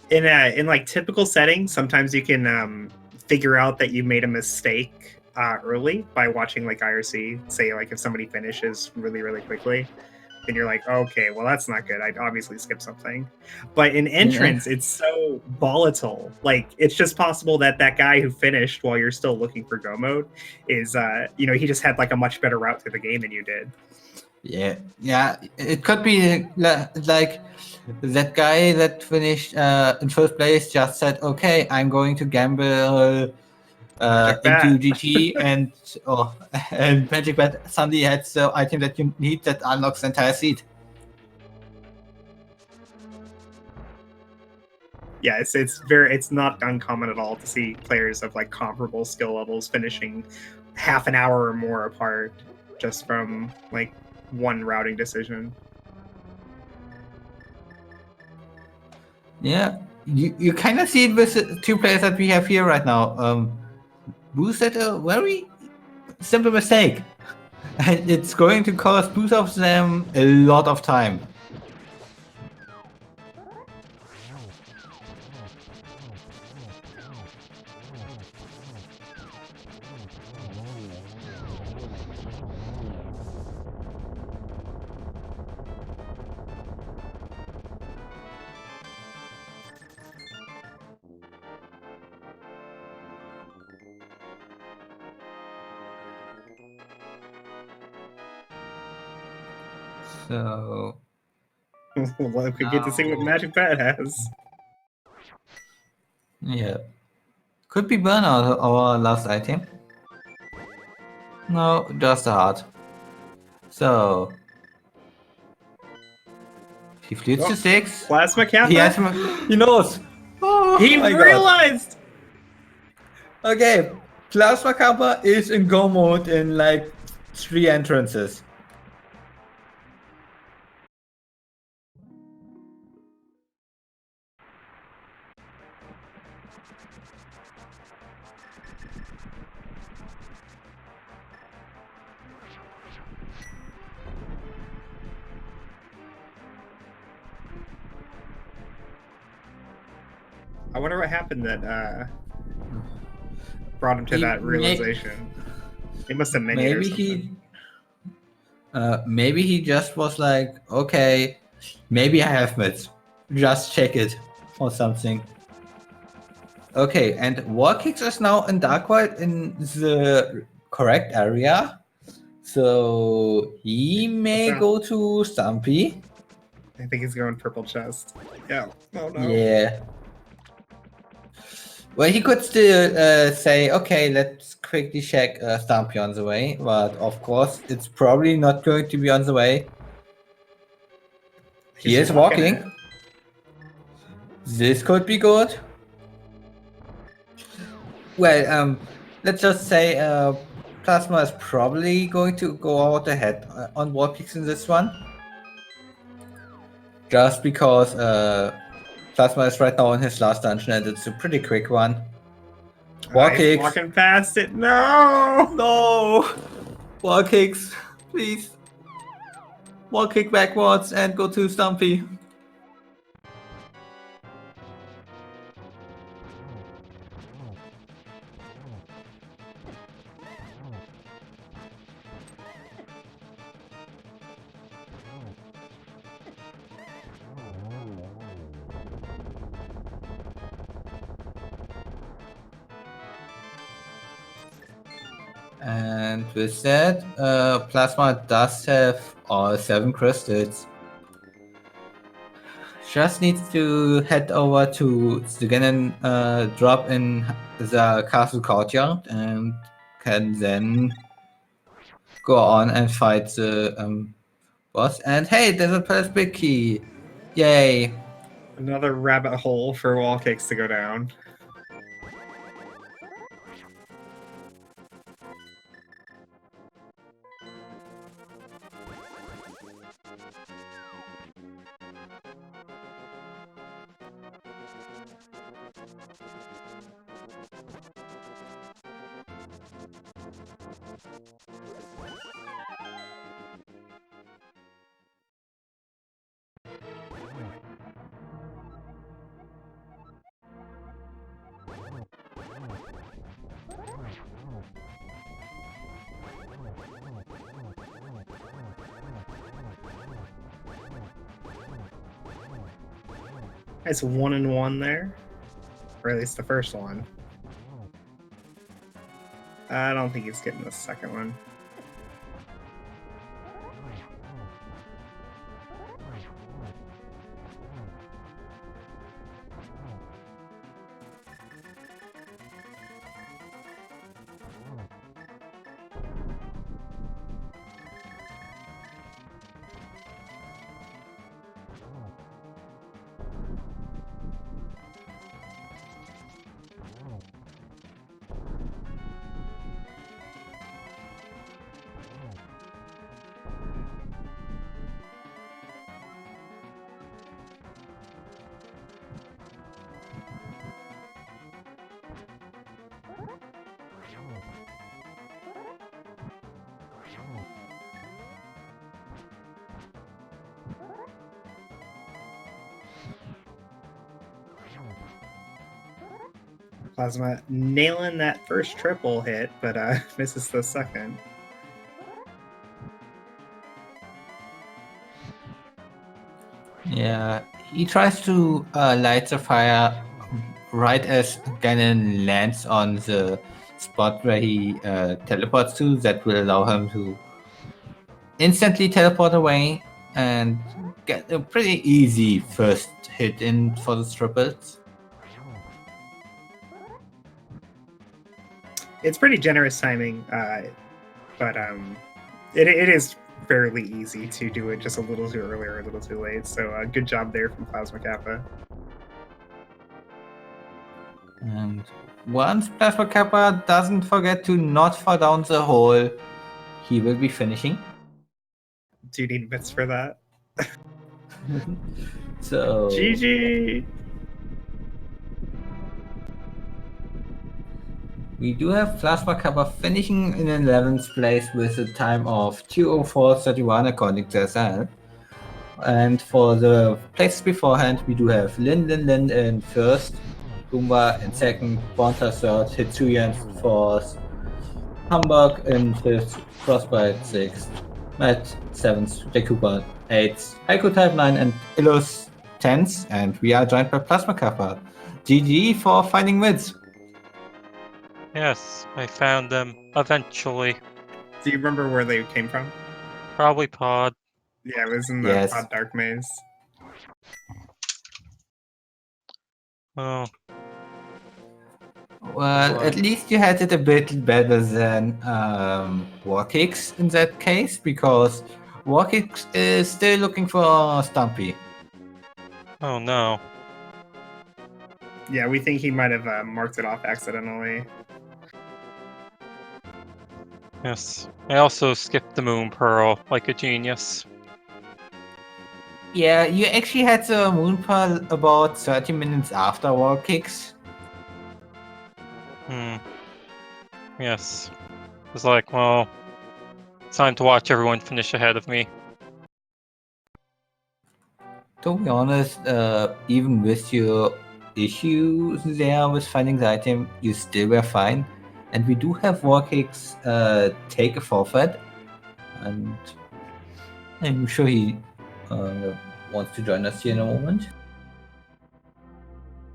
In like typical settings, sometimes you can figure out that you made a mistake early by watching like IRC. Say like if somebody finishes really quickly, then you're like, okay, well that's not good. I'd obviously skip something. But in entrance, it's so volatile. Like it's just possible that that guy who finished while you're still looking for go mode is he just had like a much better route through the game than you did. Yeah, it could be like that guy that finished in first place just said, okay, I'm going to gamble into GT and and Magic Bet suddenly had the item that you need that unlocks the entire seat. Yeah, it's not uncommon at all to see players of like comparable skill levels finishing half an hour or more apart just from like one routing decision. Yeah, you kind of see it with the two players that we have here right now. Boost at a very simple mistake, and it's going to cost both of them a lot of time. So Well, we get to see what Magic Pad has. yeah, could be Burnout our last item. No, just a heart. So he fleets to 6. Plasma Kappa? He knows. Oh, he realized! God. Okay, Plasma Kappa is in go mode in like 3 entrances. I wonder what happened that brought him to that realization. He must have minied or something. Maybe he just was like, okay, maybe I have mids. Just check it or something. Okay, and War Kicks is now in Dark White in the correct area. So he may go to Stumpy. I think he's going purple chest. Yeah. Oh no. Yeah. Well, he could still say, okay, let's quickly check Stumpy on the way. But of course, it's probably not going to be on the way. He is walking. This could be good. Well, let's just say Plasma is probably going to go out ahead on War Kicks in this one. Just because Plasma is right now in his last dungeon and it's a pretty quick one. War Kicks. Walking past it. No! No! War Kicks, please. War Kick backwards and go to Stumpy. And with that, Plasma does have all 7 crystals. Just needs to head over to the Ganon drop in the castle courtyard and can then go on and fight the boss. And hey, there's a Palace Big Key! Yay! Another rabbit hole for Wall Kicks to go down. It's 1-1 there, or at least the first one. I don't think he's getting the second one. Plasma nailing that first triple hit, but misses the second. Yeah, he tries to light the fire right as Ganon lands on the spot where he teleports to. That will allow him to instantly teleport away and get a pretty easy first hit in for the triples. It's pretty generous timing, but it is fairly easy to do it just a little too early or a little too late. So good job there from Plasma Kappa. And once Plasma Kappa doesn't forget to not fall down the hole, he will be finishing. Do you need bits for that? So GG! we do have Plasma Kappa finishing in 11th place with a time of 2:04:31 according to SL. And for the places beforehand, we do have Lin in first, Goomba in second, Bonta third, Hitsuya in fourth, Hamburg in fifth, Frostbite sixth, Matt seventh, Jakuba eighth, Haiku Type 9 and Illus 10th, and we are joined by Plasma Kappa. GG for finding mids. Yes, I found them eventually. Do you remember where they came from? Probably pod. Yeah, it was in the Yes. Pod Dark Maze. Oh, Well, at least you had it a bit better than Warkix in that case, because Warkix is still looking for Stumpy. oh no. Yeah, we think he might have marked it off accidentally. Yes. I also skipped the Moon Pearl like a genius. Yeah, you actually had the Moon Pearl about 30 minutes after Warkix. Yes. It was like, well, it's time to watch everyone finish ahead of me. To be honest, even with your issues there with finding the item, you still were fine. And we do have Warkix take a forfeit, and I'm sure he wants to join us here in a moment.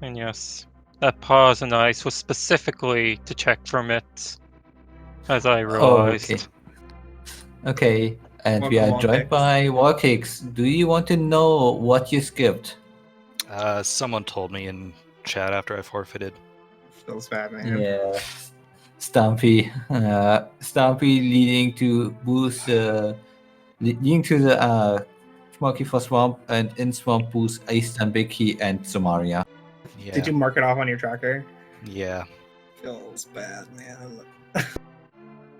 And yes, that pause in ice was specifically to check for it, as I realized. Okay, and we Welcome, are joined Warkix. by Warkix. Do you want to know what you skipped? Someone told me in chat after I forfeited. Feels bad, man. Yeah, Stumpy. Stumpy leading to boost, leading to the Smoky for Swamp, and in Swamp boost Eastern Biki and Somaria. Yeah. Did you mark it off on your tracker? Yeah. Feels bad, man.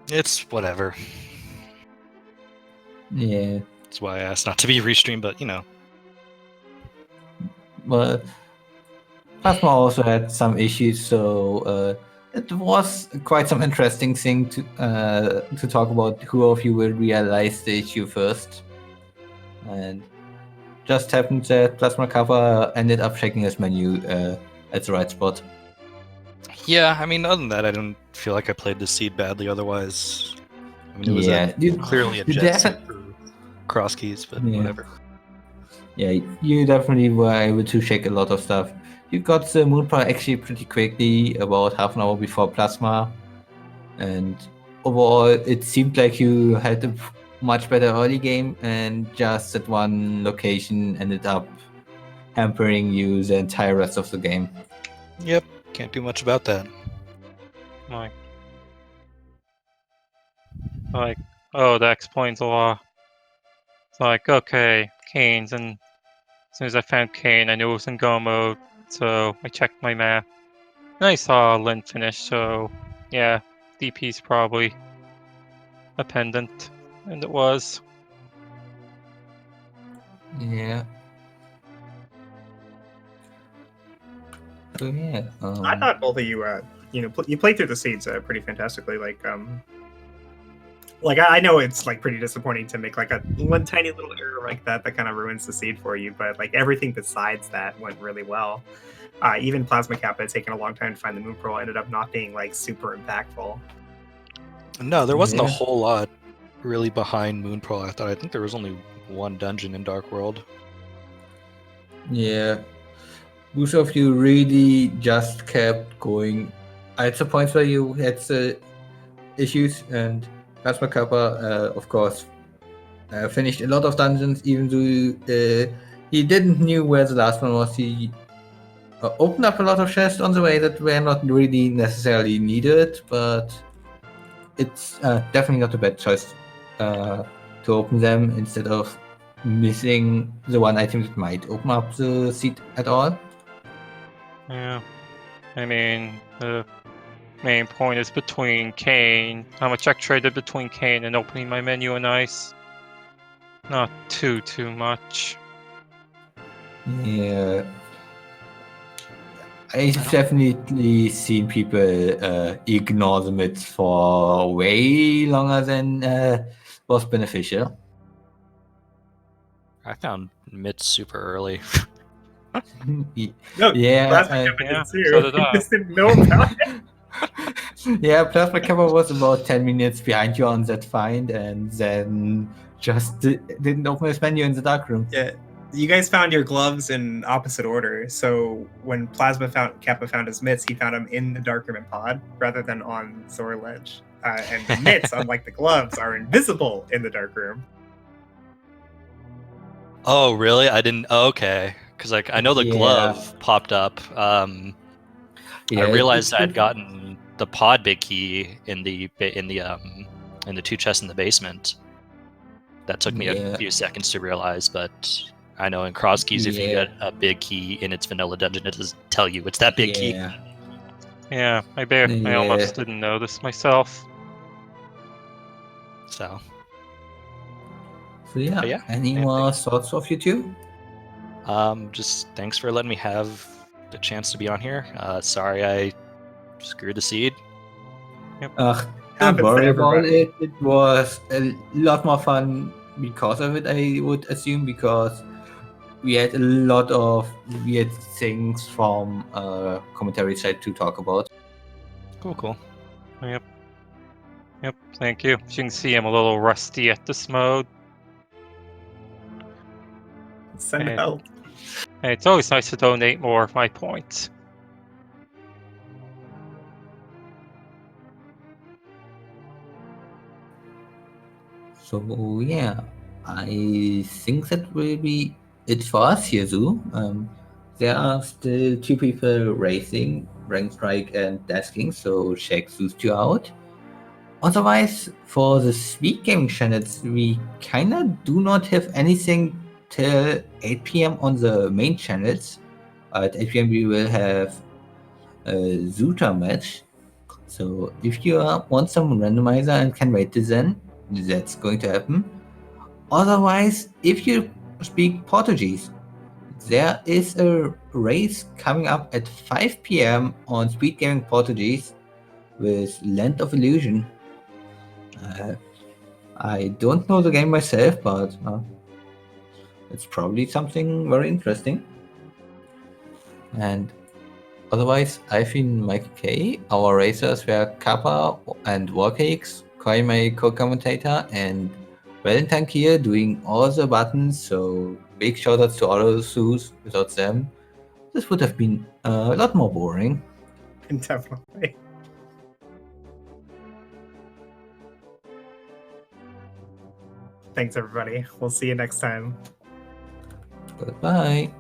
It's whatever. Yeah, That's why I asked not to be restreamed, but you know. well, Plasma also had some issues, so it was quite some interesting thing to talk about. Who of you will realize the issue first? And just happened that Plasma Cover ended up checking his menu at the right spot. Yeah, I mean, other than that, I don't feel like I played the seed badly. Otherwise, I mean, it was Yeah, clearly a you jet set defi- for Crosskeys, but Yeah. whatever. Yeah, you definitely were able to check a lot of stuff. You got the moon power actually pretty quickly, about half an hour before plasma, and overall it seemed like you had a much better early game, and just that one location ended up hampering you the entire rest of the game. Yep, can't do much about that. Like, like, oh, that explains a lot. It's like, okay, Kane's, and as soon as I found Kane, I knew it was in go mode, so I checked my map. And I saw Lin finish, so yeah, DP's probably a pendant, and it was. Yeah. So yeah. I thought both of you, you played through the seeds pretty fantastically. Like I know it's like pretty disappointing to make like a one tiny little error like that kind of ruins the seed for you, but like everything besides that went really well. Even Plasma Kappa had taken a long time to find the Moon Pearl, ended up not being like super impactful. No, there wasn't a Yeah. whole lot really behind Moon Pearl. I think there was only one dungeon in Dark World. Yeah. Most of you really just kept going. At the points where you had the issues, and Plasma Kappa, of course, finished a lot of dungeons, even though he didn't knew where the last one was. He opened up a lot of chests on the way that were not really necessarily needed, but it's definitely not a bad choice to open them instead of missing the one item that might open up the seat at all. Yeah. I mean, the main point is between Kane. How much I traded between Kane and opening my menu in ice. Not too much. Yeah. I've definitely seen people ignore the myths for way longer than was beneficial. I found Mitz super early. No, Yeah, Plasma Kappa yeah, did too. so did I. Just didn't know about it. yeah, Plasma Kappa was about 10 minutes behind you on that find, and then just didn't open his menu in the darkroom. Yeah, you guys found your gloves in opposite order. So when Kappa found his mitts, he found them in the darkroom and pod rather than on Zor Ledge. And the mitts, unlike the gloves, are invisible in the darkroom. Oh, really? I didn't. Oh, okay, because like I know the Yeah. glove popped up. Yeah, I realized it's- I'd gotten the pod big key in the two chests in the basement. That took me Yeah. a few seconds to realize, but I know in Crosskeys, if you Yeah. get a big key in its vanilla dungeon, it doesn't tell you it's that big key. Yeah. Yeah, I Yeah. almost didn't notice myself. So So yeah, But yeah, any I more thoughts of you two? just thanks for letting me have the chance to be on here. Sorry I screwed the seed. Don't Happens to worry about everybody. it. It was a lot more fun because of it, I would assume, because we had a lot of weird things from commentary side to talk about. Cool. Yep, thank you. As you can see, I'm a little rusty at this mode. Send And- help. And it's always nice to donate more of my points. So yeah, I think that will be it for us here, Zoo. There are still two people racing, Rank Strike and Dasking, so check those two out. Otherwise, for the Sweet Gaming channels, we kinda do not have anything till 8 p.m. on the main channels. At 8 p.m. we will have a Zoota match. So if you want some randomizer and can wait till then, that's going to happen. Otherwise, if you speak Portuguese, there is a race coming up at 5 p.m. on Speed Gaming Portuguese with Land of Illusion. I don't know the game myself, but it's probably something very interesting. And otherwise, I've been Mike K. Our racers were Kappa and Warcakes, Koi, my co-commentator, and Valentine here doing all the buttons. So big shout outs to all those zoos. Without them, this would have been a lot more boring. Definitely. Thanks, everybody. We'll see you next time. Goodbye.